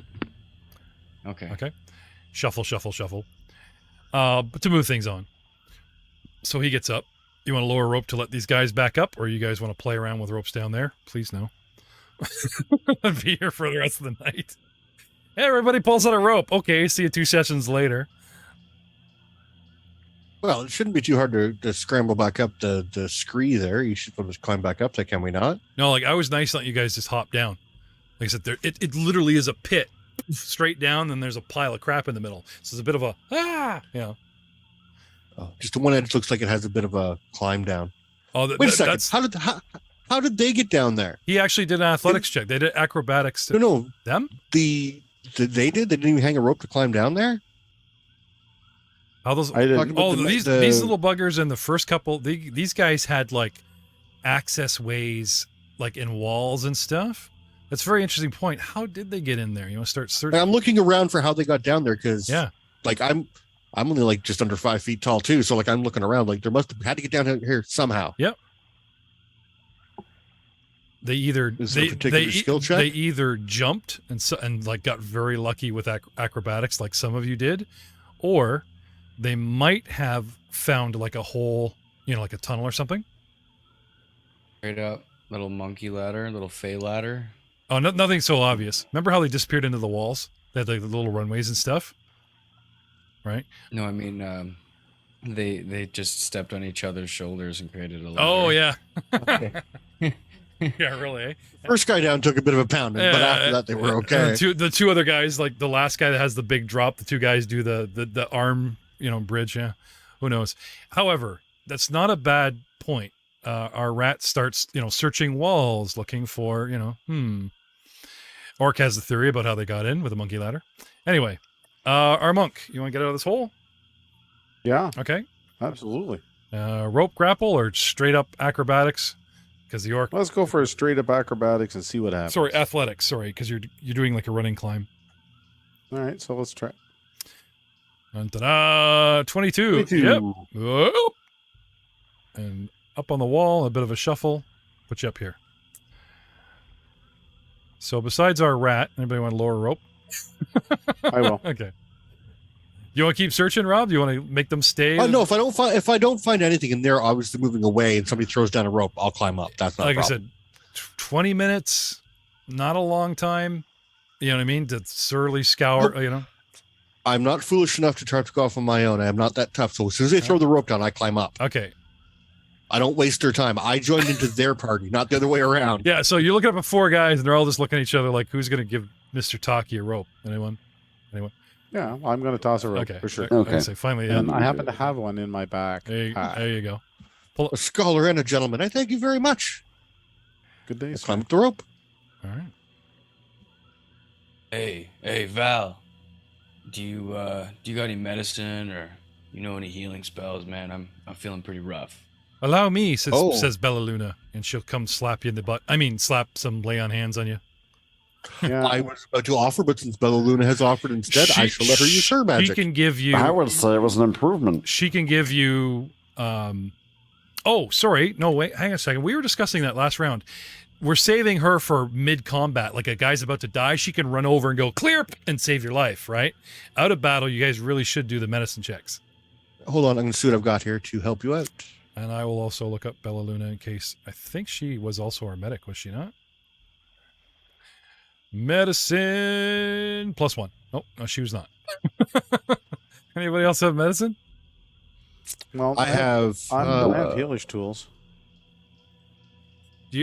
Okay. Okay. Shuffle, shuffle, shuffle. But to move things on. So he gets up. You want to lower rope to let these guys back up, or you guys want to play around with ropes down there? Please no. I'll be here for the rest of the night. Hey, everybody pulls out a rope. Okay, see you 2 sessions later. Well, it shouldn't be too hard to scramble back up the scree there. You should be able to climb back up there, can we not? No, like I was nice letting you guys just hop down. Like I said, it literally is a pit straight down, then there's a pile of crap in the middle. So it's a bit of a Oh, just the one edge looks like it has a bit of a climb down. Oh, Wait a second. How did they get down there? He actually did an athletics check. They did acrobatics. No. Them? They didn't even hang a rope to climb down there. How those? I didn't. Oh, these little buggers in the first couple. These guys had like access ways, like in walls and stuff. That's a very interesting point. How did they get in there? You want to start searching? I'm looking around for how they got down there because like I'm only like just under 5 feet tall too. So like I'm looking around like there must have had to get down here somehow. Yep. They either skill check? They either jumped and like got very lucky with acrobatics, like some of you did, or they might have found like a hole, like a tunnel or something. Straight up, little monkey ladder, little fey ladder. Oh, nothing so obvious. Remember how they disappeared into the walls? They had like the little runways and stuff, right? No, I mean, they just stepped on each other's shoulders and created a ladder. Oh yeah, Okay. yeah, really. Eh? First guy down took a bit of a pounding, but after that they were okay. The two other guys, like the last guy that has the big drop, the 2 guys do the arm, bridge. Yeah, who knows? However, that's not a bad point. Our rat starts, searching walls, looking for, Orc has a theory about how they got in with a monkey ladder. Anyway, our monk, you want to get out of this hole? Yeah, Okay. absolutely. Rope grapple or straight up acrobatics? Because the orc. Let's go for a straight up acrobatics and see what happens. Sorry, athletics. Sorry, because you're doing like a running climb. All right, so let's try. And ta-da! 22. 22. Yep. Whoa. And up on the wall, a bit of a shuffle. Put you up here. So besides our rat, anybody want to lower rope? I will. Okay. You want to keep searching, Rob? Do you want to make them stay? No, if I don't find anything in there, obviously moving away, and somebody throws down a rope, I'll climb up. That's not like a I problem. said, 20 minutes, not a long time. You know what I mean? To thoroughly scour, Nope. I'm not foolish enough to try to go off on my own. I am not that tough. So as soon as they throw the rope down, I climb up. Okay. I don't waste their time. I joined into their party, not the other way around. Yeah, so you're looking up at 4 guys, and they're all just looking at each other like, who's going to give Mr. Taki a rope? Anyone? Yeah, I'm going to toss a rope Okay. for sure. Okay. So finally, And I happen to have one in my back. there you go. A scholar and a gentleman. I thank you very much. Good day, I sir. climb up the rope. All right. Hey, Val. Do you got any medicine or any healing spells, man? I'm feeling pretty rough. Allow me, says Oh. Bella Luna, and she'll come slap you in the butt. Slap some lay on hands on you. Yeah. I was about to offer, but since Bella Luna has offered instead, I shall let her use her She magic. can give you. I would say it was an improvement. She can give you. Oh, sorry. No, wait. Hang on a second. We were discussing that last round. We're saving her for mid-combat. Like a guy's about to die, she can run over and go clear and save your life, right? Out of battle, you guys really should do the medicine checks. Hold on, I'm going to see what I've got here to help you out. And I will also look up Bella Luna in case. I think she was also our medic, was she not? Medicine +1. Oh, no, she was not. Anybody else have medicine? Well, I have. I have healer's tools.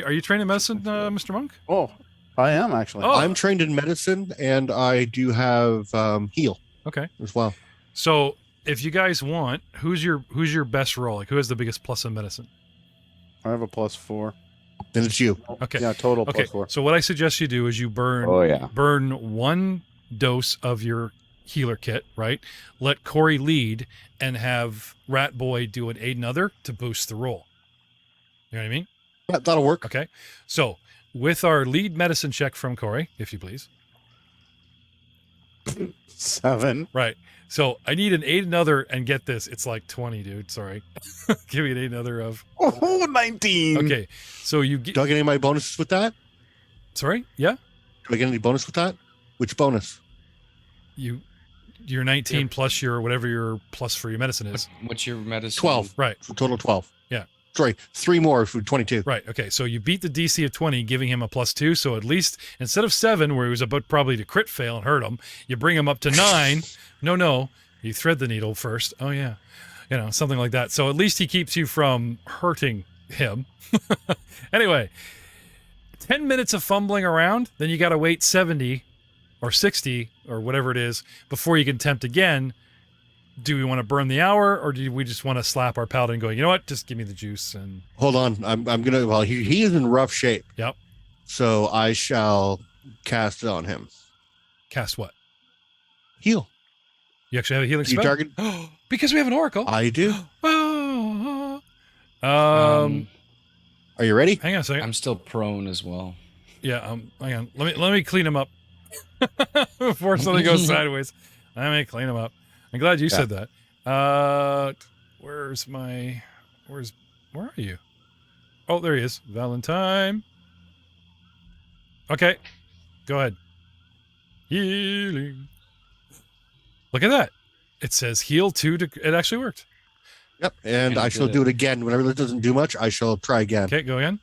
Are you trained in medicine, Mr. Monk? Oh, I am actually. Oh. I'm trained in medicine, and I do have heal Okay. as well. So if you guys want, who's your best roll? Like who has the biggest plus in medicine? I have a +4. Then it's you. Okay. Yeah, total Okay. +4. So what I suggest you do is you burn 1 dose of your healer kit, right? Let Corey lead and have Rat Boy do an aid another to boost the roll. You know what I mean? Yeah, that'll work. Okay. So with our lead medicine check from Corey, if you please. 7. Right. So I need an aid another and get this. It's like 20, dude. Sorry. Give me an aid another of. Oh, 19. Okay. So you get. Do I get any of my bonuses with that? Sorry. Yeah. Do I get any bonus with that? Which bonus? You're 19 plus your whatever your plus for your medicine is. What's your medicine? 12. Right. So total 12. Yeah. Sorry, 3 more for 22. Right. Okay. So you beat the DC of 20, giving him a +2. So at least instead of 7, where he was about probably to crit fail and hurt him, you bring him up to 9. No. You thread the needle first. Oh yeah. Something like that. So at least he keeps you from hurting him. Anyway, 10 minutes of fumbling around, then you got to wait 70 or 60 or whatever it is before you can attempt again. Do we want to burn the hour, or do we just want to slap our paladin going, you know what, just give me the juice? And Hold on. I'm gonna. Well, he is in rough shape. Yep. So I shall cast it on him. Cast what? Heal. You actually have a healing You spell? target. Because we have an oracle. I do. Are Are you ready? hang on a second. I'm still prone as well. Yeah, hang on. Let me clean him up before something goes sideways. Let me clean him up. I'm glad you said that. Where are you? Oh, there he is. Valentine. Okay. Go ahead. Healing. Look at that. It says heal 2 to it actually worked. Yep. And I shall do it again. Whenever it doesn't do much, I shall try again. Okay, go again.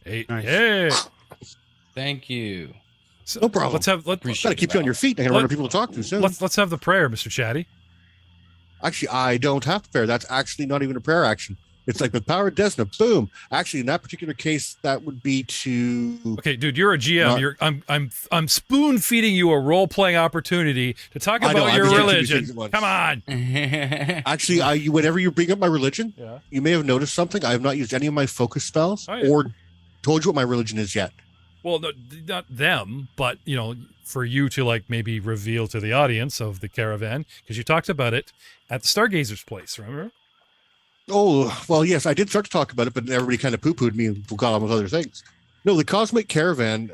8. Nice. Hey. Thank you. So No problem. Let's Gotta keep you on your feet. I gotta run out of people to talk to soon. let's have the prayer, Mr. Chatty. Actually, I don't have to prayer. That's actually not even a prayer action. It's like with power of Desna, boom. Actually, in that particular case, that would be to. Okay, dude, you're a GM. Not- I'm spoon feeding you a role playing opportunity to talk I know, about I'm your just doing 2 religion. things at once. Come on. Actually, whenever you bring up my religion, Yeah. you may have noticed something. I have not used any of my focus spells Oh, yeah. or told you what my religion is yet. Well, no, not them, but for you to like maybe reveal to the audience of the caravan, because you talked about it at the Stargazer's place, remember? Oh, well, yes, I did start to talk about it, but everybody kind of poo-pooed me and got on with other things. No, the Cosmic Caravan,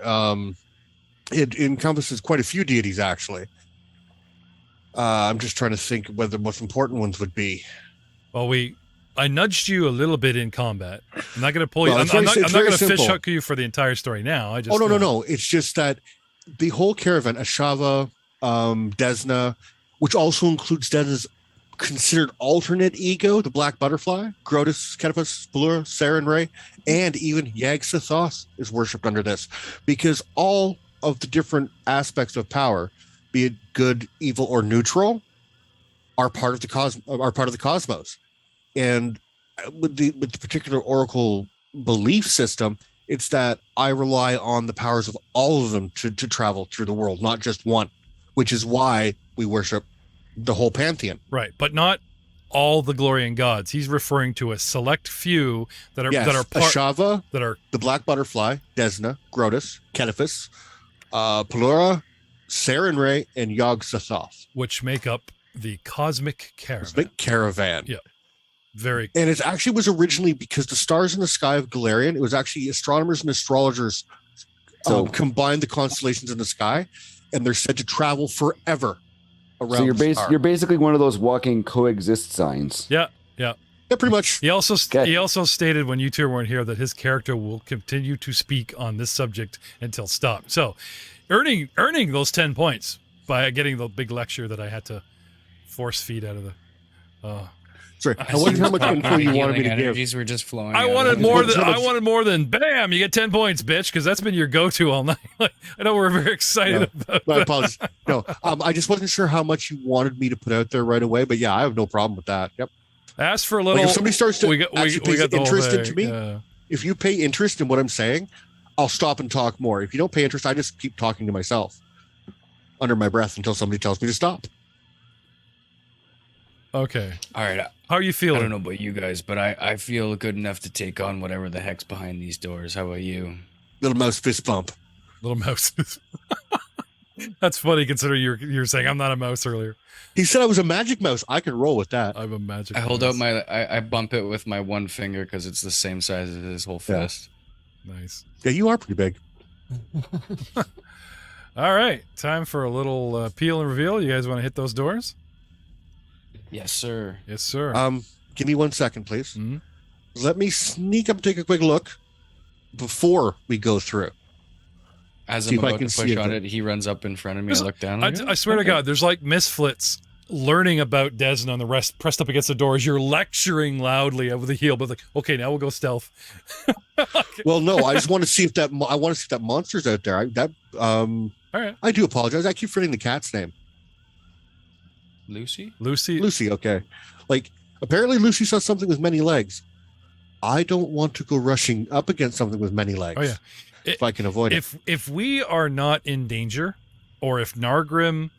it encompasses quite a few deities, actually. I'm just trying to think what the most important ones would be. Well, I nudged you a little bit in combat. I'm not going to pull you. Well, I'm it's not very going to fish simple. hook you for the entire story now. I just. Oh, no. It's just that the whole caravan, Ashava, Desna, which also includes Desna's considered alternate ego, the Black Butterfly, Grotus, Ketipus, Blur, Saren Ray, and even Yag-Sothoth is worshipped under this, because all of the different aspects of power, be it good, evil, or neutral, are part of the cosmos. And with the particular Oracle belief system, it's that I rely on the powers of all of them to travel through the world, not just one, which is why we worship the whole pantheon. Right, but not all the Glorian gods. He's referring to a select few that are Yes, part Ashava, that are the Black Butterfly, Desna, Grotus, Ketipus, Pelura, Saren Ray, and Yag-Sothoth. which make up the cosmic caravan. Cosmic Caravan. Yeah. Very And it actually was originally because the stars in the sky of Galarian, it was actually astronomers and astrologers So combine the constellations in the sky, and they're said to travel forever around. So the star. you're basically one of those walking coexist signs. Yeah. Yeah, pretty much. He also stated when you two weren't here that his character will continue to speak on this subject until stopped. So, earning those 10 points by getting the big lecture that I had to force feed out of the. Sorry, I wonder how much info you wanted me to give. Energies were just flowing. I wanted more than bam. You get 10 points, bitch, because that's been your go-to all night. Like, I know we're very excited about. My apologies. No, I just wasn't sure how much you wanted me to put out there right away. But yeah, I have no problem with that. Yep. Ask for a little. Like if somebody starts to we got the interest whole into me, if you pay interest in what I'm saying, I'll stop and talk more. If you don't pay interest, I just keep talking to myself under my breath until somebody tells me to stop. Okay. All right. How are you feeling? I don't know about you guys, but I feel good enough to take on whatever the heck's behind these doors. How about you? Little mouse fist bump. Little mouse. That's funny considering you're saying I'm not a mouse earlier. He said I was a magic mouse. I can roll with that. I'm a magic I mouse. hold out I bump it with my one finger because it's the same size as his whole fist. Nice. Yeah, you are pretty big. All right. Time for a little peel and reveal. You guys want to hit those doors? Yes, sir. Yes, sir. Give me 1 second, please. Mhm. Let me sneak up and take a quick look before we go through. As See I'm if I about can to see push it on there. it, he runs up in front of me. I look down. I'm like, I swear to God, there's like misflits learning about Desmond on the rest pressed up against the doors. You're lecturing loudly over the heel, but like, okay, now we'll go stealth. Well, no, I just want to see if that monster's out there. All right. I do apologize. I keep forgetting the cat's name. Lucy? Lucy, okay. Like, apparently Lucy saw something with many legs. I don't want to go rushing up against something with many legs. Oh yeah. If I can avoid it. If we are not in danger, or if Nargrim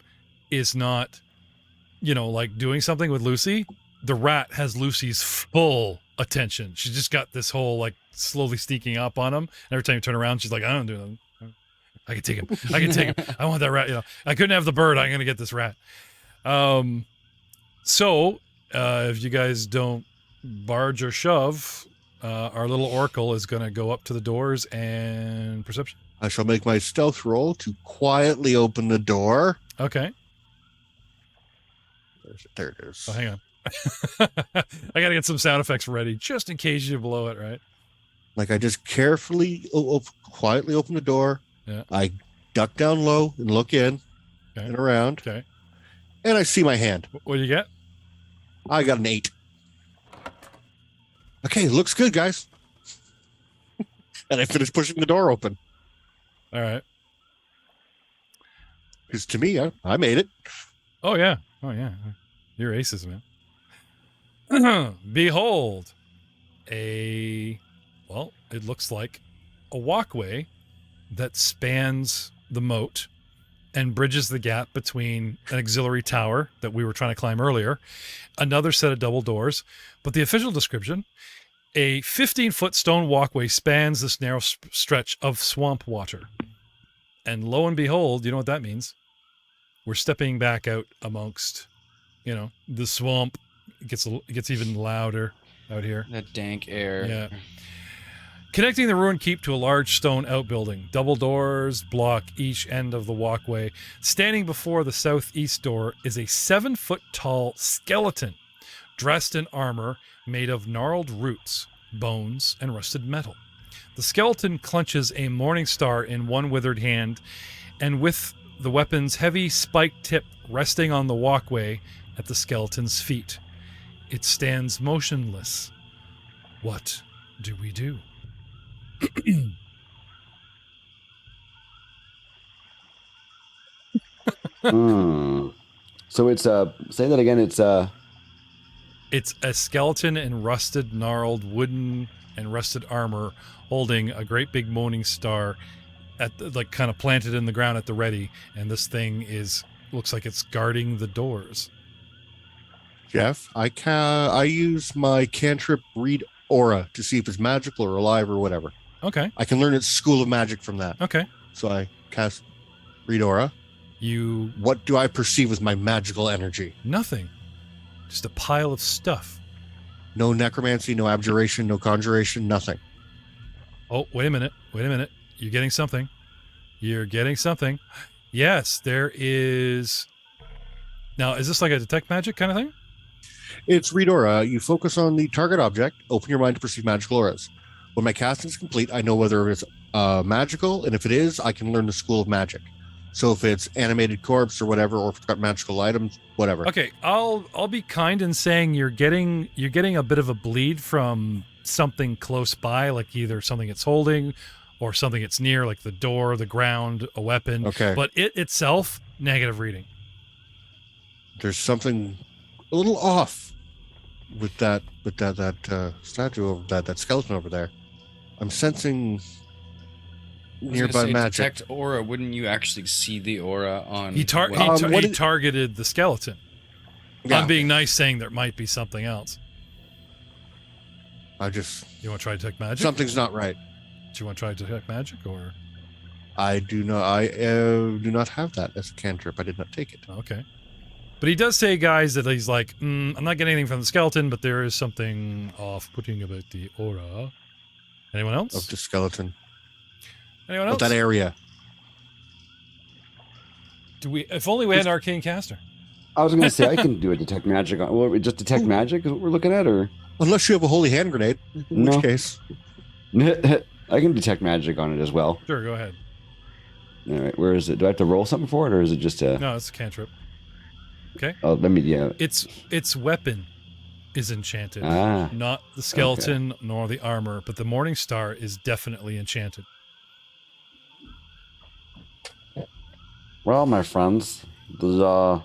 is not, like doing something with Lucy, the rat has Lucy's full attention. She's just got this whole like slowly sneaking up on him. And every time you turn around, she's like, I don't do that. I can take him. I want that rat. I couldn't have the bird. I'm gonna get this rat. So if you guys don't barge or shove, our little oracle is going to go up to the doors and perception. I shall make my stealth roll to quietly open the door. Okay. There it is. Oh, hang on. I got to get some sound effects ready just in case you blow it, right? Like I just carefully, quietly open the door. Yeah. I duck down low and look in and around. Okay. And I see my hand. What do you get? I got an 8. Okay, looks good, guys. And I finished pushing the door open. All right. Because to me, I made it. Oh, yeah. You're aces, man. Behold, it looks like a walkway that spans the moat and bridges the gap between an auxiliary tower that we were trying to climb earlier, another set of double doors. But the official description, a 15-foot stone walkway spans this narrow stretch of swamp water. And lo and behold, you know what that means? We're stepping back out amongst, the swamp. It gets even louder out here. That dank air. Yeah. Connecting the ruined keep to a large stone outbuilding. Double doors block each end of the walkway. Standing before the southeast door is a 7-foot-tall skeleton, dressed in armor made of gnarled roots, bones, and rusted metal. The skeleton clenches a morning star in one withered hand, and with the weapon's heavy spiked tip resting on the walkway at the skeleton's feet, it stands motionless. What do we do? So it's say that again. It's a skeleton in rusted, gnarled wooden and rusted armor, holding a great big moaning star, kind of planted in the ground at the ready. And this thing looks like it's guarding the doors. Jeff, I use my cantrip read aura to see if it's magical or alive or whatever. Okay. I can learn its school of magic from that. Okay. So I cast read aura. What do I perceive as my magical energy? Nothing. Just a pile of stuff. No necromancy, no abjuration, no conjuration, nothing. Oh, wait a minute. You're getting something. You're getting something. Yes, there is. Now, is this like a detect magic kind of thing? It's read aura. You focus on the target object, open your mind to perceive magical auras. When my casting is complete, I know whether it's magical, and if it is, I can learn the school of magic. So if it's animated corpse or whatever, or if it's got magical items, whatever. Okay, I'll be kind in saying you're getting a bit of a bleed from something close by, like either something it's holding or something it's near, like the door, the ground, a weapon. Okay. But it itself, negative reading. There's something a little off with that statue over that skeleton over there. I'm sensing nearby magic. Detect aura. Wouldn't you actually see the aura on? He targeted the skeleton. Yeah. I'm being nice, saying there might be something else. I just You want to try detect magic? something's not right. Do you want to try detect magic or? I do not have that as a cantrip. I did not take it. Okay. But he does say, guys, that he's like, I'm not getting anything from the skeleton, but there is something off-putting about the aura. Anyone else? Of the skeleton. Anyone Of else? that area. If only we had an arcane caster. I was going to say I can do a detect magic on. Well, just detect magic is what we're looking at, or Unless you have a holy hand grenade, in No. which case. I can detect magic on it as well. Sure, go ahead. All right, where is it? Do I have to roll something for it, or is it just a? No, it's a cantrip. Okay. Oh, let me. Yeah. Its weapon is enchanted. Ah. Not the skeleton nor the armor, but the Morning Star is definitely enchanted. Well, my friends, the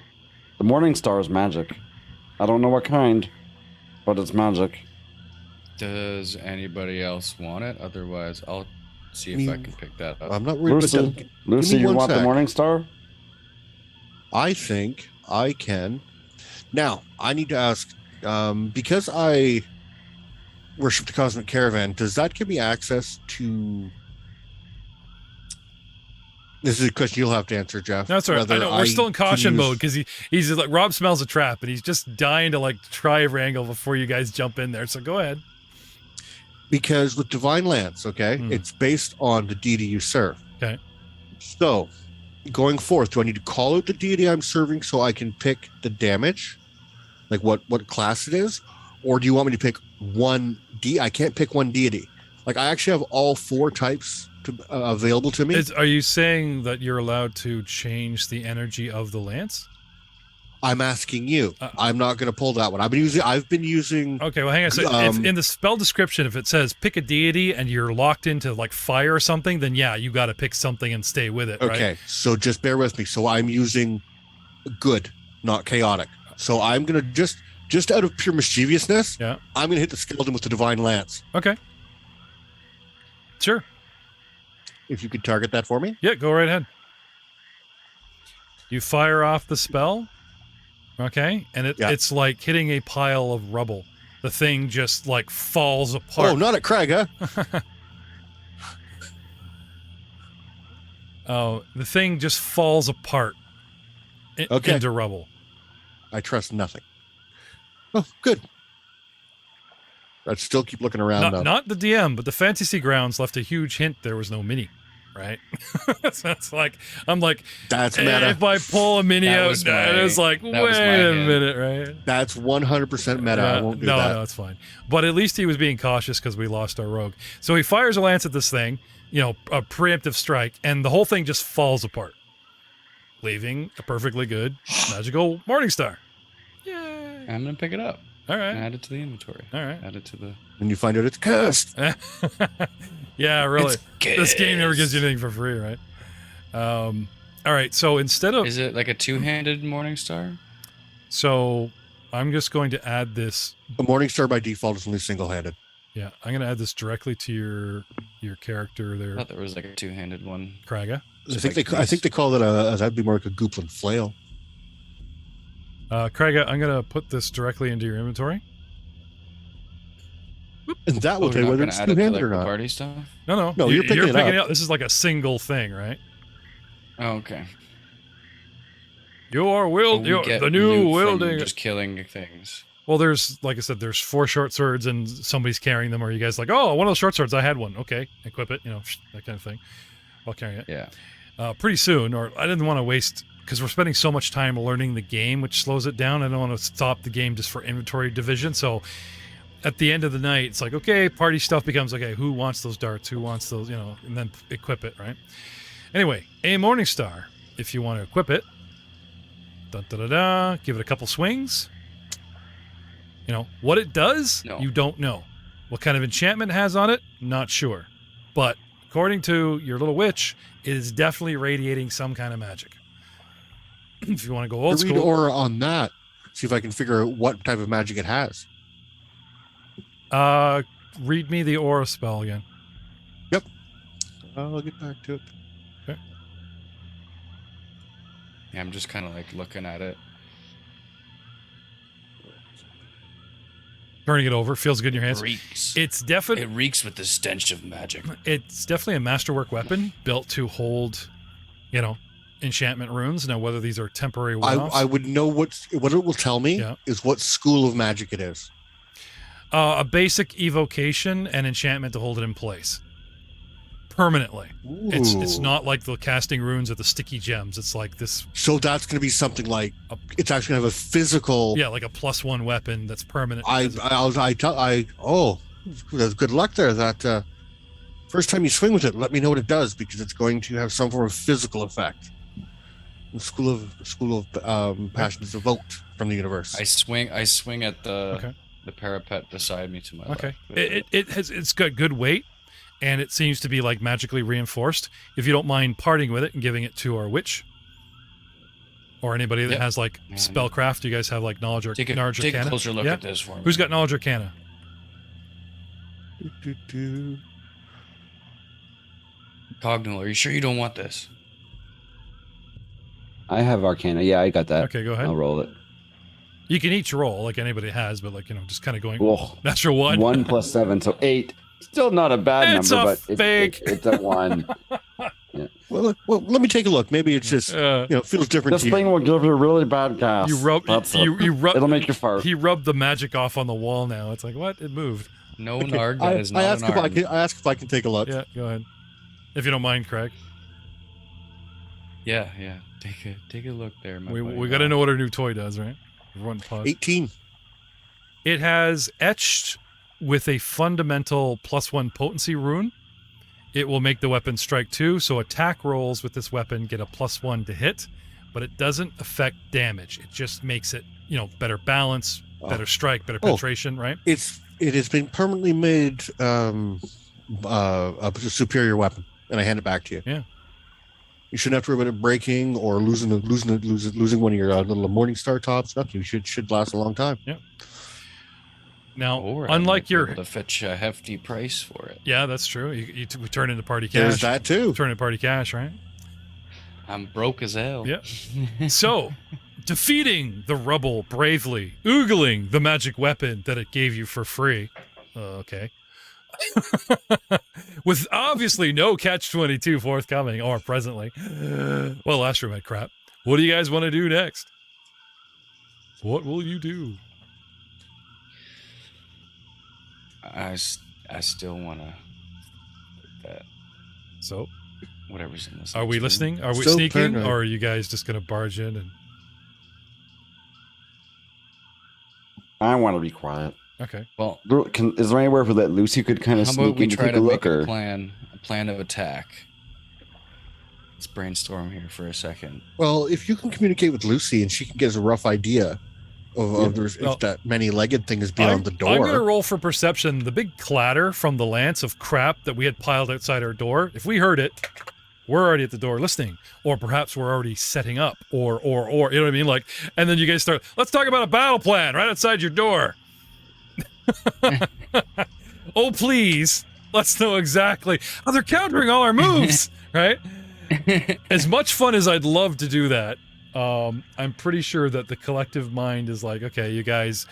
Morning Star is magic. I don't know what kind, but it's magic. Does anybody else want it? Otherwise, I'll see if I can pick that up. I'm not worried about that. Lucy, me you one want the sec. Morning Star? I think I can. Now, I need to ask, because I worship the Cosmic Caravan, does that give me access to... This is a question you'll have to answer, Jeff. That's all right. I whether know we're still in caution can mode use- because he's just like, Rob smells a trap and he's just dying to like try every angle before you guys jump in there. So go ahead. Because with Divine Lance, okay, Hmm. it's based on the deity you serve. Okay. So, going forth, do I need to call out the deity I'm serving so I can pick the damage? Like what class it is? Or do you want me to pick one I can't pick one deity. Like I actually have all four types available to me. Are you saying that you're allowed to change the energy of the lance? I'm asking you. I'm not going to pull that one. I've been using. Okay, well, hang on. So if in the spell description, if it says pick a deity and you're locked into like fire or something, then yeah, you got to pick something and stay with it. Okay, right? so just bear with me. So I'm using good, not chaotic. So I'm going to just out of pure mischievousness, Yeah. I'm going to hit the skeleton with the Divine Lance. Okay. Sure. If you could target that for me. Yeah, go right ahead. You fire off the spell. Okay, and it's like hitting a pile of rubble. The thing just like falls apart. Oh, not at Craig, huh? Oh, the thing just falls apart into rubble. I trust nothing. Oh, good. I'd still keep looking around. Not the DM, but the Fantasy Grounds left a huge hint there was no mini, right? So it's like, I'm like, that's meta. If I pull a mini out, it's like, wait a minute, right? That's 100% meta. I won't do that. No, it's fine. But at least he was being cautious because we lost our rogue. So he fires a lance at this thing, a preemptive strike, and the whole thing just falls apart, leaving a perfectly good magical Morningstar. Yay! I'm gonna pick it up. All right. Add it to the inventory. All right. Add it to the. When you find out it's cursed. Yeah, really. It's This game never gives you anything for free, right? All right. So instead of, Is it like a two-handed Morningstar? so I'm just going to add this. A Morningstar by default is only single-handed. Yeah, I'm going to add this directly to your character I there, thought there was like a two-handed one. Kraga. I think they call that that'd be more like a Gooplin flail. Kraga, I'm going to put this directly into your inventory. And that will Oh, tell you you're whether not it's gonna add it to, two-handed like, or the not. party stuff? No, you're picking it up. This is like a single thing, right? Oh, okay. You are But we get the new loot from wielding. just killing things. Well, there's, like I said, there's 4 short swords and somebody's carrying them, or you guys like, oh, one of those short swords, I had one. Okay, equip it, that kind of thing. While carrying it. Yeah. pretty soon, or I didn't want to waste, because we're spending so much time learning the game, which slows it down. I don't want to stop the game just for inventory division. So at the end of the night, it's like, okay, party stuff becomes, okay, who wants those darts? Who wants those, and then equip it, right? Anyway, a Morningstar, if you want to equip it, give it a couple swings. What it does, No. you don't know. What kind of enchantment it has on it, not sure. But according to your little witch, it is definitely radiating some kind of magic. If you want to go old Read school. aura on that. See if I can figure out what type of magic it has. Read me the aura spell again. Yep. I'll get back to it. Okay. Yeah, I'm just kind of like looking at it. Turning it over, feels good in your hands. Reeks. It's It definitely reeks with the stench of magic. it's definitely a masterwork weapon built to hold, enchantment runes. Now, whether these are temporary one-offs, I would know what it will tell me Yeah. is what school of magic it is. a basic evocation and enchantment to hold it in place permanently. It's Ooh. not like the casting runes or the sticky gems. It's like this, So that's going to be something like it's actually going to have a physical. like a +1 weapon that's permanent. Oh, there's good luck there. That first time you swing with it, let me know what it does because it's going to have some form of physical effect. The school of passion is evoked from the universe. I swing at the Okay. the parapet beside me to my Okay. left. It's got good weight, and it seems to be like magically reinforced. If you don't mind parting with it and giving it to our witch, or anybody that Yep. has like spellcraft, you guys have like knowledge or Take a arcana? closer look Yeah? at this for me. Who's got knowledge arcana? Cognal? Are you sure you don't want this? I have Arcana. Yeah, I got that. Okay, go ahead. I'll roll it. You can each roll like anybody has, but just kind of going Whoa. natural one. 1 plus 7, so 8. Still not a bad It's number, a but fake. it's a 1. Well, let me take a look. Maybe it's just feels different This to thing you. will give you a really bad gas. You rub That's it. you rub. It'll make you fart. He rubbed the magic off on the wall. Now it's like, what? It moved. No, Okay, Narg, that is not I ask an if I arm. can. I ask if I can take a look. Yeah, go ahead, if you don't mind, Craig. Yeah. Take a look there, my buddy. We got to know what our new toy does, right? Everyone pause. 18. It has etched with a fundamental +1 potency rune. It will make the weapon strike 2, so attack rolls with this weapon get a +1 to hit, but it doesn't affect damage. It just makes it, better balance, better strike, better penetration, right? It has been permanently made a superior weapon, and I hand it back to you. Yeah. You shouldn't have to worry about it breaking or losing one of your little Morningstar tops. Nothing. You should last a long time. Now, Or I unlike might be your... able to fetch a hefty price for it. Yeah, that's true. We turn into party There's cash. that too. Turn into party cash, right? I'm broke as hell. Yeah. So, defeating the rubble bravely, oogling the magic weapon that it gave you for free. Okay. With obviously no catch-22 forthcoming, or presently. Well, last room had crap. What do you guys want to do next? What will you do? I still want to that So, whatever's in this. are we next room. listening? Are we Still sneaking? paranoid. Or are you guys just going to barge in? And I want to be quiet. okay. Well, Is there anywhere that Lucy could kind of how sneak about we in to try take to a make look? a Or plan of attack? Let's brainstorm here for a second. Well, if you can communicate with Lucy and she can get us a rough idea of if that many-legged thing is beyond the door. I'm going to roll for perception. The big clatter from the lance of crap that we had piled outside our door, if we heard it, we're already at the door listening. Or perhaps we're already setting up. Or, you know what I mean? Like, and then you guys start, let's talk about a battle plan right outside your door. Oh, please. Let's know exactly. Oh, they're countering all our moves, right? As much fun as I'd love to do that, I'm pretty sure that the collective mind is like, okay, you guys,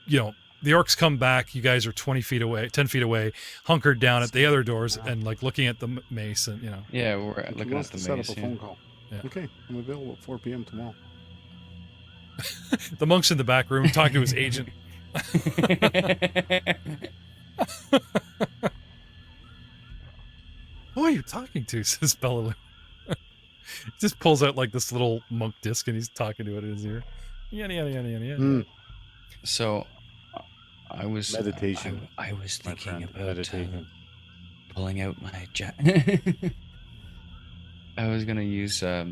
the orcs come back, you guys are 10 feet away, hunkered down at the other doors and like looking at the mace and, Yeah, we're He looking wants at to the set maze. up a phone call. Yeah. Okay, I'm available at 4 p.m. tomorrow. the monk's in the back room talking to his agent. Who are you talking to? Says Bella. just pulls out like this little monk disc and he's talking to it in his ear. Yada yada yada yada yada. Mm. So I was Meditation. I was My thinking friend, about meditation. pulling out my I was gonna use. I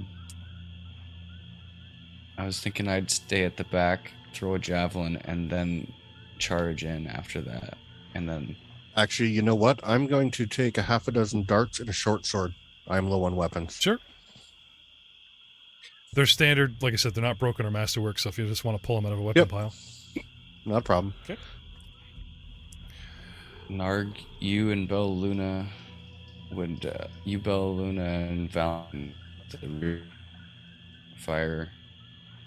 was thinking I'd stay at the back, throw a javelin, and then charge in after that, and then. Actually, you know what? I'm going to take a half a dozen darts and a short sword. I'm low on weapons. Sure. They're standard, like I said, they're not broken or masterwork, so if you just want to pull them out of a weapon pile. Not a problem. Okay. Narg, you and Bella Luna would you, Bella Luna, and Val the rear fire,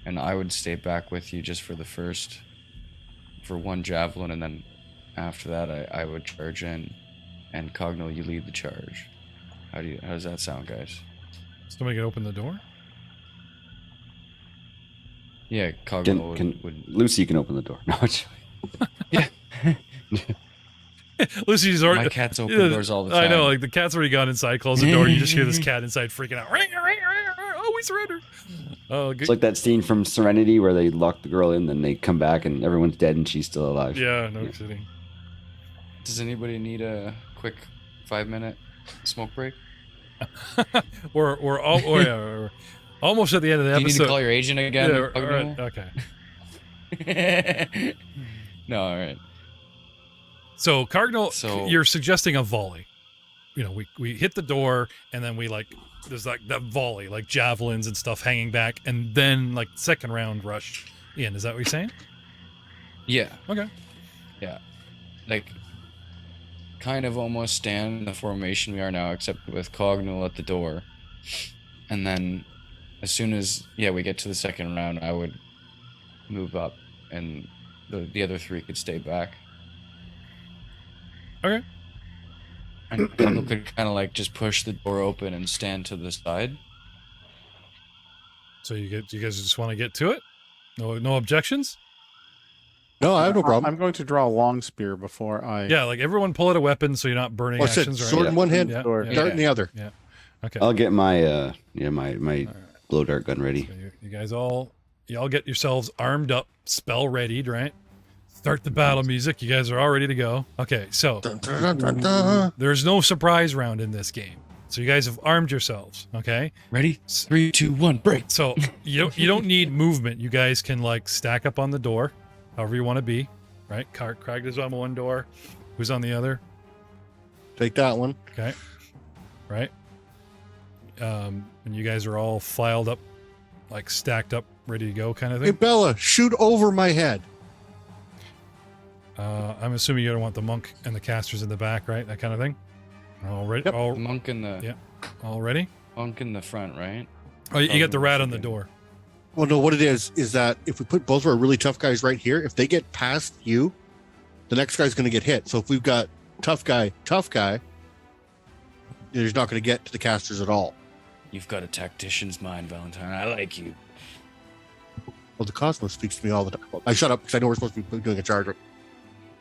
and I would stay back with you just for one javelin, and then after that I would charge in, and Cogno, you lead the charge. How does that sound, guys? Somebody can open the door. Yeah, Cogno would Lucy can open the door. No, yeah. Lucy's already. My cats open doors all the time. I know, like the cat's already gone inside. Close the door. You just hear this cat inside freaking out. Ring, ring, ring, ring. Oh, we surrender. Oh, good. it's like that scene from Serenity where they lock the girl in, then they come back and everyone's dead and she's still alive. Yeah, no kidding. Does anybody need a quick 5-minute smoke break? We're almost at the end of the Do you need episode. to call your agent again? Yeah, all right, okay. No, all right. So, Cardinal, So- you're suggesting a volley. You know, we hit the door, and then we, like, there's, like, that volley, like, javelins and stuff hanging back, and then, like, second round rush in. Is that what you're saying? Yeah, Okay. yeah. Like, kind of almost stand in the formation we are now, except with Cognal at the door. And then, as soon as, we get to the second round, I would move up, and the other three could stay back. Okay. And Cognal could kind of, like, just push the door open and stand to the side. So you guys just want to get to it? No objections? No, I have no problem. I'm going to draw a long spear before I. Yeah, like everyone pull out a weapon so you're not burning What's it? actions. Sword in one hand, Yeah, Or- yeah, dart in the other. yeah. Okay. I'll get my my blow dart gun ready. So you guys all get yourselves armed up, spell readied, right? Start the battle music. You guys are all ready to go. Okay, so Dun, dun, dun, dun, dun. there's no surprise round in this game. So you guys have armed yourselves, okay? Ready? 3, 2, 1, break. So you don't need movement. You guys can like stack up on the door, however you want to be, right? Craig is on one door. Who's on the other? Take that one. Okay. Right. And you guys are all filed up, like stacked up, ready to go kind of Hey, thing. Bella, shoot over my head. I'm assuming you're gonna want the monk and the casters in the back, right? That kind of thing. All ready? Yep. All, The monk in the Yeah. all ready? monk in the front, right? Oh, you got the rat on the door. Well, no, what it is that if we put both of our really tough guys right here, if they get past you, the next guy's going to get hit. So if we've got tough guy, he's not going to get to the casters at all. You've got a tactician's mind, Valentine. I like you. Well, the Cosmos speaks to me all the time. I shut up because I know we're supposed to be doing a charge.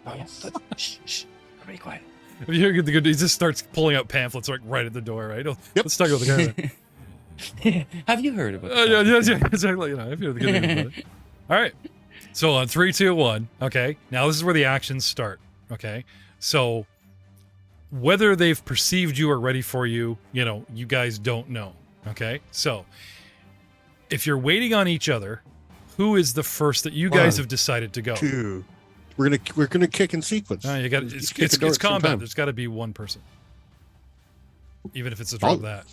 Oh, yes. Shh. Everybody quiet. If you hear the good, he just starts pulling out pamphlets like right at the door, right? Oh, Yep. Let's talk about the guy. Have you heard about Yeah, exactly. You know, if you hear the good news about it. All right. So on 3, 2, 1. Okay. Now this is where the actions start. Okay. So whether they've perceived you or ready for you, you guys don't know. Okay. So if you're waiting on each other, who is the first that you guys have decided to go? Two. We're gonna kick in sequence. You got Each it's kick the door it's at the same combat. time. There's got to be one person, even if it's a draw of that.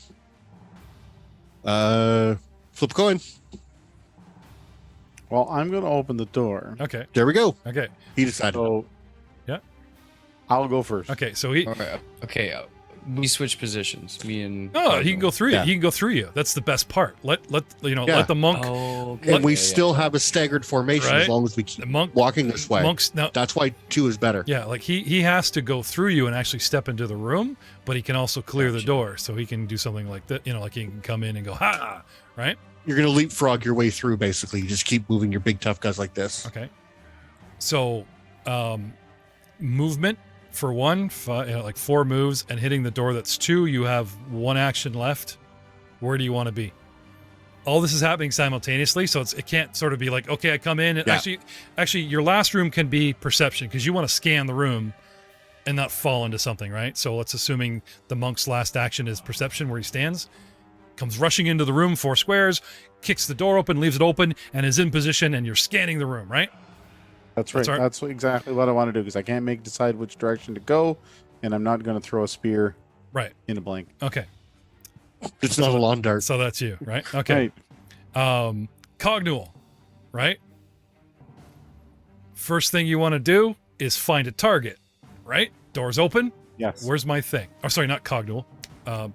Flip a coin. Well, I'm going to open the door. Okay. There we go. Okay. He decided. So. Yeah. I'll go first. Okay. So he. All right. Okay. We switch positions. Me and. Oh, he can go through Yeah. you. He can go through you. That's the best part. Let Yeah. let the monk. Oh, okay. And we Yeah, still have a staggered formation Right. as long as we The keep monk. walking this way. Monks now. That's why 2 is better. Yeah, like he has to go through you and actually step into the room, but he can also clear the door, so he can do something like that. Like he can come in and go ha, right? You're going to leapfrog your way through, basically. You just keep moving your big, tough guys like this. Okay. So, movement for 1, like 4 moves, and hitting the door that's 2. You have 1 action left. Where do you want to be? all this is happening simultaneously, so it can't sort of be like, okay, I come in. And Yeah. actually, your last room can be perception because you want to scan the room and not fall into something, right? So let's assuming the monk's last action is perception, where he stands, comes rushing into the room 4 squares, kicks the door open, leaves it open, and is in position, and you're scanning the room, right? That's right. That's exactly what I want to do because I can't decide which direction to go, and I'm not going to throw a spear Right. in a blank. Okay. It's not a lawn dart. So that's you, right? Okay. Right. Cognual, right? First thing you want to do is find a target, right? Doors open. Yes. Where's my thing? Oh, sorry, not Cognual.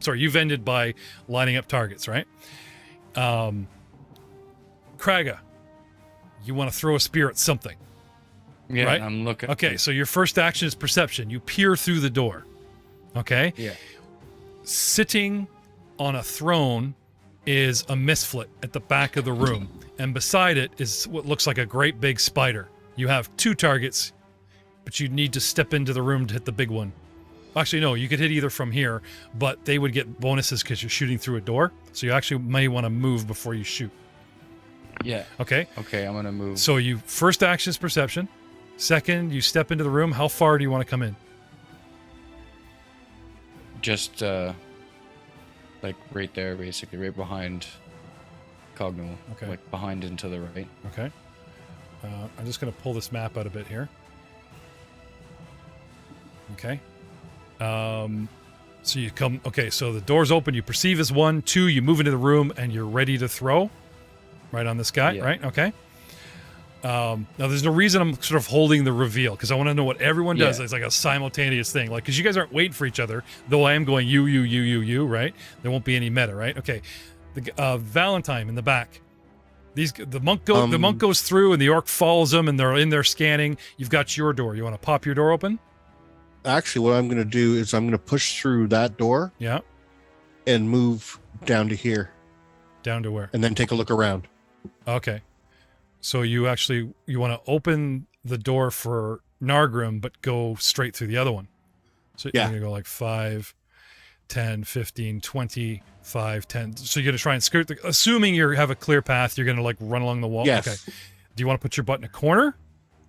Sorry, you've ended by lining up targets, right? Kraga, you want to throw a spear at something. Yeah, right? I'm looking. Okay, so your first action is perception. You peer through the door. Okay? Yeah. Sitting on a throne is a misflit at the back of the room, and beside it is what looks like a great big spider. You have 2 targets, but you need to step into the room to hit the big one. Actually, no, you could hit either from here, but they would get bonuses because you're shooting through a door, so you actually may want to move before you shoot. Yeah. Okay? Okay, I'm gonna move. So you first action is perception. Second, you step into the room. How far do you want to come in? Just like right there, basically, right behind Cognual. Okay. Like behind and to the right. Okay. I'm just going to pull this map out a bit here. Okay. So you come. Okay, so the door's open. You perceive as 1, 2. You move into the room and you're ready to throw. Right on this guy. Yeah. Right. Okay. Now, there's no reason I'm sort of holding the reveal because I want to know what everyone does. Yeah. It's like a simultaneous thing, like because you guys aren't waiting for each other. Though I am going you, right? There won't be any meta, right? Okay. The Valentine in the back. The monk goes through and the orc follows them and they're in there scanning. You've got your door. You want to pop your door open? Actually, what I'm going to do is I'm going to push through that door Yeah. and move down to here Down to where? and then take a look around. Okay. So you want to open the door for Nargrim, but go straight through the other one. So Yeah. you're going to go like 5, 10, 15, 20, 5, 10. So you're going to try and skirt assuming you have a clear path, you're going to like run along the wall. Yes. Okay. Do you want to put your butt in a corner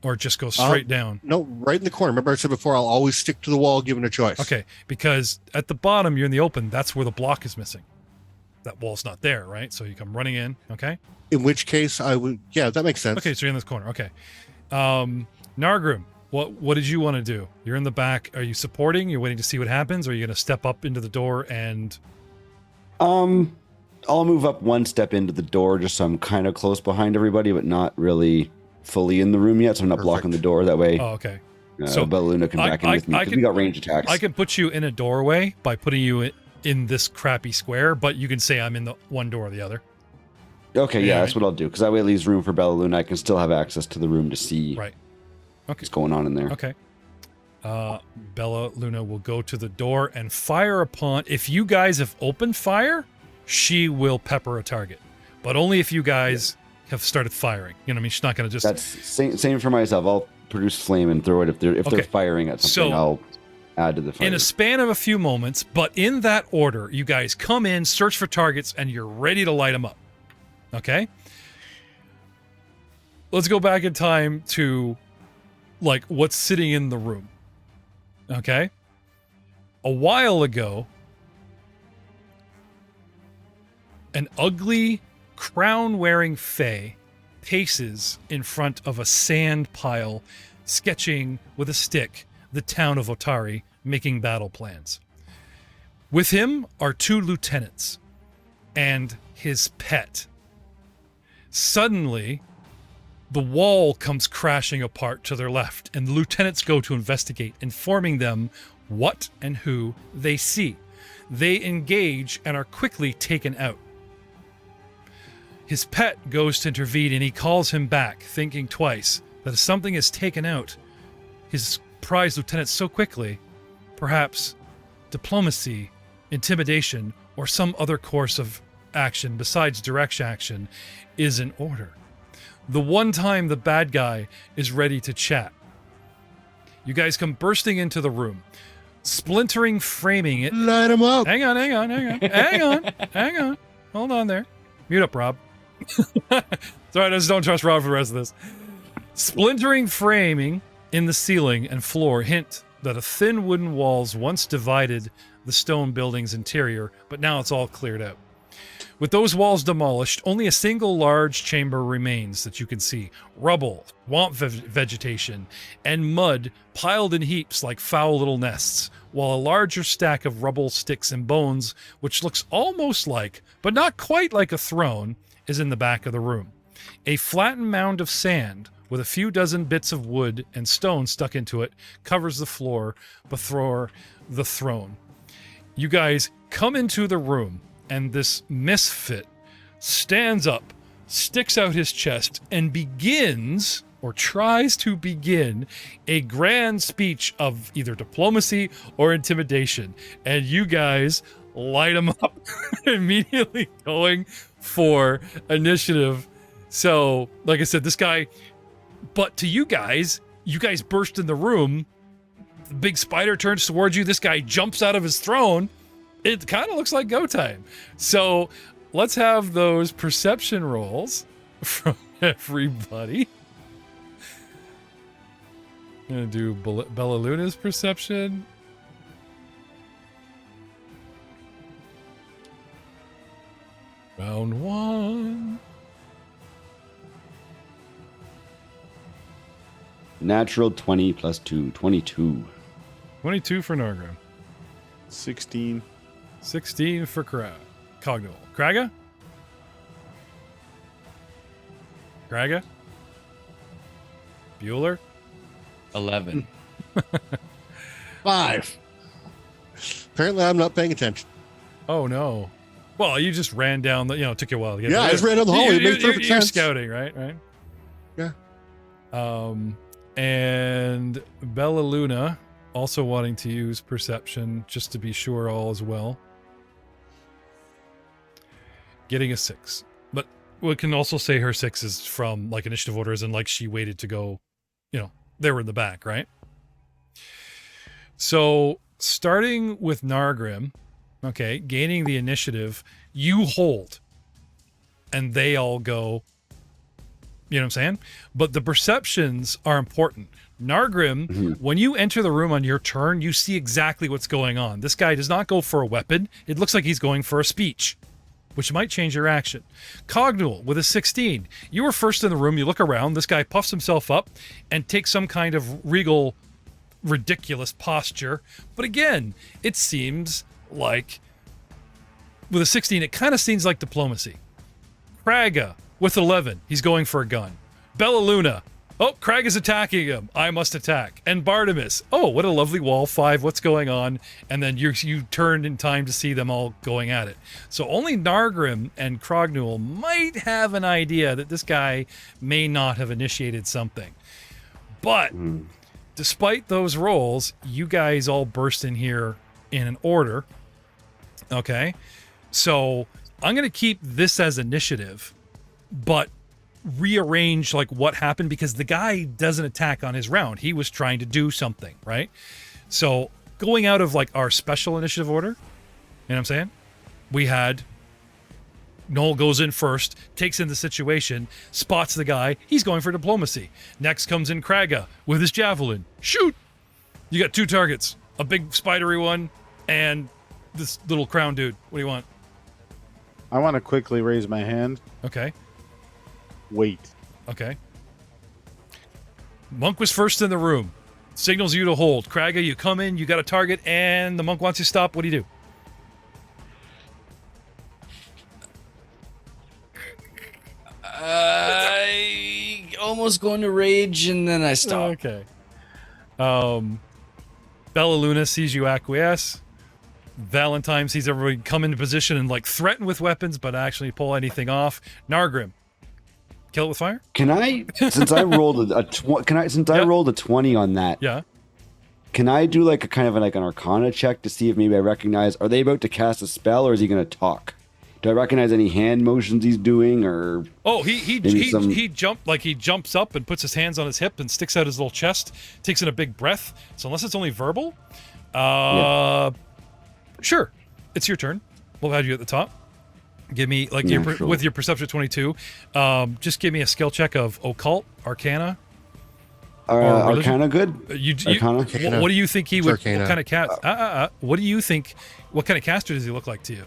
or just go straight down? No, right in the corner. Remember I said before, I'll always stick to the wall given a choice. Okay. Because at the bottom, you're in the open. That's where the block is missing. That wall's not there, right? So you come running in. Okay. In which case I would, yeah, that makes sense. Okay, so you're in this corner. Okay. Nargrim, what did you want to do? You're in the back. Are you supporting? You're waiting to see what happens? Or are you going to step up into the door and... I'll move up 1 step into the door just so I'm kind of close behind everybody, but not really fully in the room yet, so I'm not blocking the door. That way, Oh, okay. So Belluna can back in with me because we got range attacks. I can put you in a doorway by putting you in this crappy square, but you can say I'm in the one door or the otella. Okay, yeah, that's what I'll do, because that way it leaves room for Belluna. I can still have access to the room to see Right. Okay. what's going on in there. Okay. Bella Luna will go to the door and fire upon... If you guys have opened fire, she will pepper a target. But only if you guys have started firing. You know what I mean? She's not going to just... That's same for myself. I'll produce flame and throw it if they're firing at something. So, I'll add to the fire. in a span of a few moments, but in that order, you guys come in, search for targets, and you're ready to light them up. Okay? Let's go back in time to, like, what's sitting in the room. Okay? A while ago, an ugly, crown-wearing fae paces in front of a sand pile, sketching with a stick the town of Otari, making battle plans. With him are 2 lieutenants and his pet. Suddenly, the wall comes crashing apart to their left, and the lieutenants go to investigate, informing them what and who they see. They engage and are quickly taken out. His pet goes to intervene, and he calls him back, thinking twice that if something is taken out his prize lieutenant so quickly, perhaps diplomacy, intimidation, or some other course of action besides direct action is in order. The one time the bad guy is ready to chat. You guys come bursting into the room, splintering, framing it. Light them up. Hang on. Hold on there. Mute up, Rob. Sorry, I just don't trust Rob for the rest of this. Splintering framing in the ceiling and floor hint that a thin wooden walls once divided the stone building's interior, but now it's all cleared out. With those walls demolished, only a single large chamber remains that you can see. Rubble, swamp vegetation, and mud piled in heaps like foul little nests, while a larger stack of rubble, sticks, and bones, which looks almost like, but not quite like a throne, is in the back of the room. A flattened mound of sand with a few dozen bits of wood and stone stuck into it covers the floor before the throne. You guys come into the room, and this misfit stands up, sticks out his chest, and begins, or tries to begin, a grand speech of either diplomacy or intimidation. And you guys light him up, immediately going for initiative. So, like I said, this guy, but to you guys burst in the room, the big spider turns towards you, this guy jumps out of his throne. It kind of looks like go time. So let's have those perception rolls from everybody. I'm going to do Bella Luna's perception. Round 1. Natural 20 plus 2, 22. 22 for Norgrim. 16. 16 for Cognal. Kraga? Bueller? 11. 5. Apparently, I'm not paying attention. Oh, no. Well, you just ran down the, it took you a while to get Yeah, there. I just ran down the hall. It makes perfect You're sense. scouting, right? Yeah. And Bella Luna also wanting to use perception just to be sure all is well. Getting a 6. But we can also say her 6 is from like initiative orders and like she waited to go, they were in the back, right? So starting with Nargrim, okay, gaining the initiative, you hold. And they all go, you know what I'm saying? But the perceptions are important. Nargrim, when you enter the room on your turn, you see exactly what's going on. This guy does not go for a weapon. It looks like he's going for a speech, which might change your action. Cognul with a 16. You were first in the room. You look around. This guy puffs himself up and takes some kind of regal, ridiculous posture. But again, it seems like, with a 16, it kind of seems like diplomacy. Kraga with 11. He's going for a gun. Bella Luna. Oh, Crag is attacking him. I must attack. And Bartimus. Oh, what a lovely wall. 5. What's going on? And then you turned in time to see them all going at it. So only Nargrim and Krognul might have an idea that this guy may not have initiated something. But despite those rolls, you guys all burst in here in an order. Okay? So I'm going to keep this as initiative, but rearrange like what happened because the guy doesn't attack on his round. He was trying to do something, right? So going out of like our special initiative order, you know what I'm saying? We had Noel goes in first, takes in the situation, spots the guy. He's going for diplomacy. Next comes in Kraga with his javelin. Shoot! You got 2 targets, a big spidery one and this little crown dude. What do you want? I want to quickly raise my hand. Okay. Wait. Okay. Monk was first in the room. Signals you to hold. Kraga, you come in, you got a target, and the monk wants you to stop. What do you do? I almost go into rage, and then I stop. Okay. Bella Luna sees you acquiesce. Valentine sees everybody come into position and like threaten with weapons, but actually pull anything off. Nargrim. Kill it with fire? Can I, since I rolled I rolled a 20 on that, Yeah. can I do like a kind of like an Arcana check to see if maybe I recognize, are they about to cast a spell or is he going to talk? Do I recognize any hand motions he's doing or? Oh, he jumps up and puts his hands on his hip and sticks out his little chest, takes in a big breath. So unless it's only verbal, sure, it's your turn. We'll have you at the top. Give me like with your perception 22. Just give me a skill check of occult, arcana. Arcana good? Arcana? What do you think he would? Arcana. What kind of cat? What do you think? What kind of caster does he look like to you?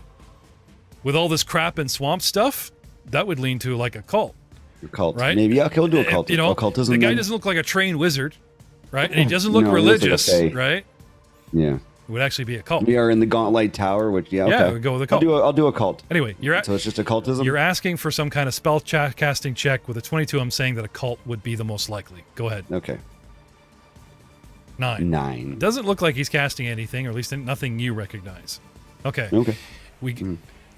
With all this crap and swamp stuff, that would lean to like a cult. Occult, right? Maybe okay, we'll do occult. You know, occultism. The guy then. doesn't look like a trained wizard, right? And he doesn't look No, he looks like a religious, fae. right? Yeah. It would actually be a cult. We are in the Gauntlet Tower, which okay. we go with a cult. I'll do a cult. Anyway, So it's just occultism. You're asking for some kind of spell casting check with a 22. I'm saying that a cult would be the most likely. Go ahead. Okay. 9. Doesn't look like he's casting anything, or at least nothing you recognize. Okay.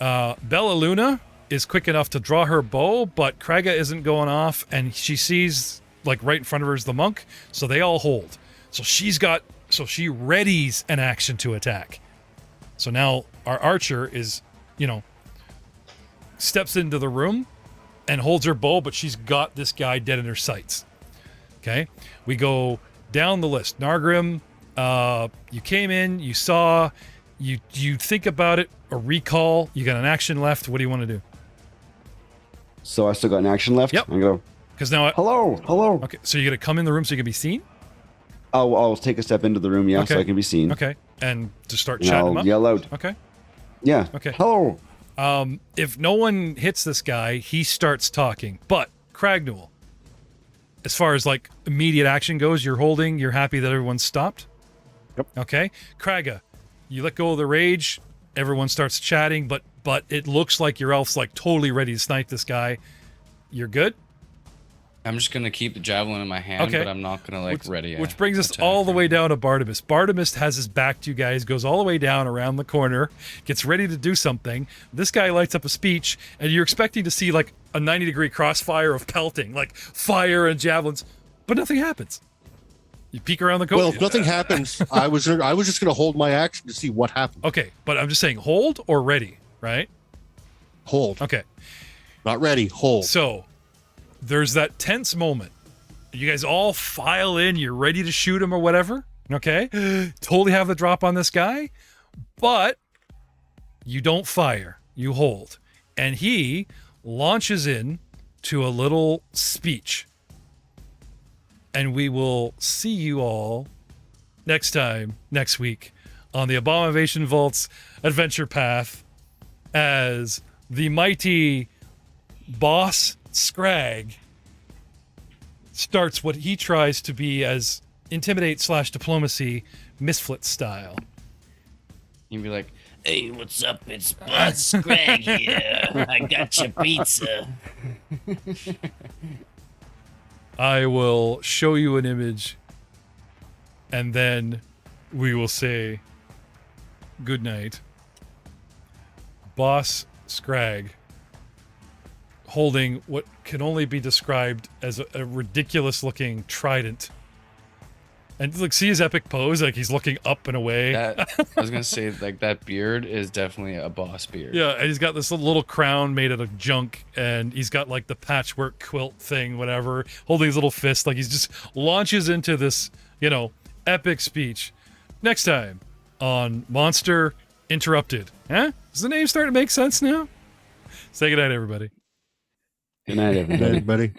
Bella Luna is quick enough to draw her bow, but Kraga isn't going off, and she sees like right in front of her is the monk, so they all hold. So she readies an action to attack. So now our archer is, steps into the room and holds her bow, but she's got this guy dead in her sights. Okay, we go down the list. Nargrim, you came in, you saw, you think about it, a recall, you got an action left. What do you want to do? So I still got an action left? Yep. I go, because now hello. Okay, so you're gonna come in the room so you can be seen? I'll take a step into the room, so I can be seen. Okay, and just start And chatting I'll him up? yell out. Okay. Yeah. Okay. Hello. If no one hits this guy, he starts talking. But Cragnewell, as far as like immediate action goes, you're holding, you're happy that everyone's stopped? Yep. Okay. Kraga, you let go of the rage, everyone starts chatting, but it looks like your elf's like totally ready to snipe this guy. You're good? I'm just gonna keep the javelin in my hand, Okay. but I'm not gonna ready. Which brings us all the way down to Barnabas. Barnabas has his back to you guys, goes all the way down around the corner, gets ready to do something. This guy lights up a speech, and you're expecting to see like a 90-degree crossfire of pelting, like fire and javelins, but nothing happens. You peek around the corner. Well, if nothing happens, I was just going to hold my action to see what happened. Okay, but I'm just saying hold or ready, right? Hold. Okay. Not ready. Hold. So there's that tense moment. You guys all file in, you're ready to shoot him or whatever. Okay? Totally have the drop on this guy, but you don't fire. You hold. And he launches in to a little speech. And we will see you all next week, on the Abomination Vault's adventure path as the mighty boss Scrag starts what he tries to be as intimidate/diplomacy Misflits style. You'd be like, Hey, what's up? It's Boss Scrag here. I got your pizza. I will show you an image, and then we will say good night. Boss Scrag, holding what can only be described as a ridiculous-looking trident. And look, see his epic pose, like he's looking up and away. I was gonna say, like, that beard is definitely a boss beard. Yeah, and he's got this little crown made out of junk, and he's got like the patchwork quilt thing, whatever, holding his little fist, like he's just launches into this, epic speech. Next time on Monster Interrupted. Huh? Does the name start to make sense now? Say goodnight, everybody. Good night, everybody. buddy.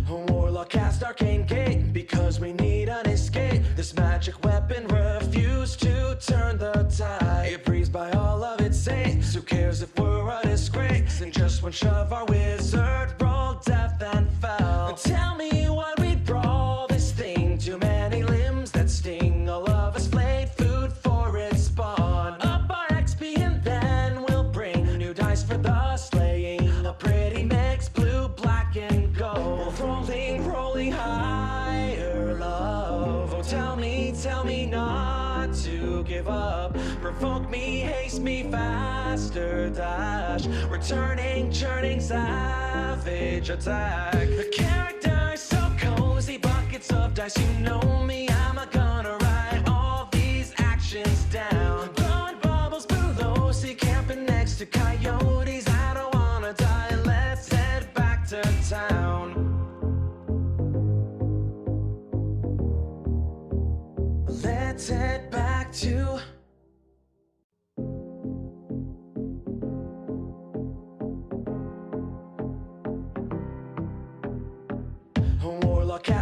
Warlock cast arcane gate because we need an escape. This magic weapon refused to turn the tide. It breathes by all of its saints. Who cares if we're a disgrace? In just one shove, our wizard rolled death and fell. Tell me why we'd brawl this thing. Too many limbs that sting. All of us flayed food for its spawn. Up our XP and then we'll bring new dice for the slaying. A pretty mix, blue, black, and gold. Rolling higher, love. Oh, tell me not to give up. Provoke me, haste me, faster dash. Returning, churning, savage attack. The character so cozy, buckets of dice. You know me, I'm gonna write all these actions down. Blowing bubbles below, see camping next to coyotes. I don't wanna die.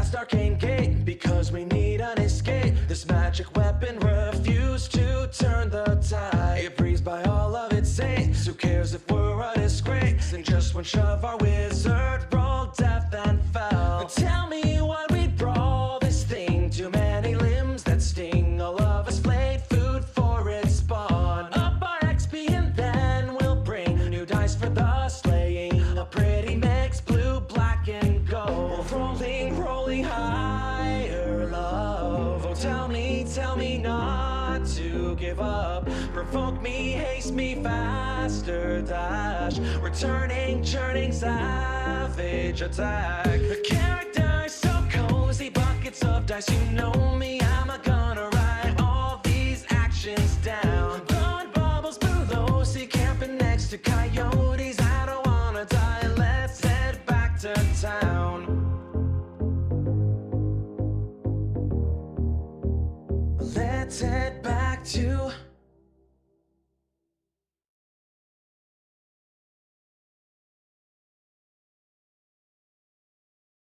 cast arcane gate because we need an escape. This magic weapon refused to turn the tide. It breathes by all of its saints. Who cares if we're a disgrace? In just one shove, our wizard rolled death and fell. Tell me what we'd brawl this thing. Too many limbs that sting. All of us played food for its spawn. Up our XP and then we'll bring new dice for the slaying. A pretty mix, blue, black, and gold. Rolling higher, love. Oh, tell me not to give up. Provoke me, haste me, faster dash. Returning, churning, savage attack. The character is so cozy, buckets of dice. You know me, I'm gonna write all these actions down. Blowing bubbles below, see camping next to coyotes. I don't wanna die, let's head back to town. Let's head back to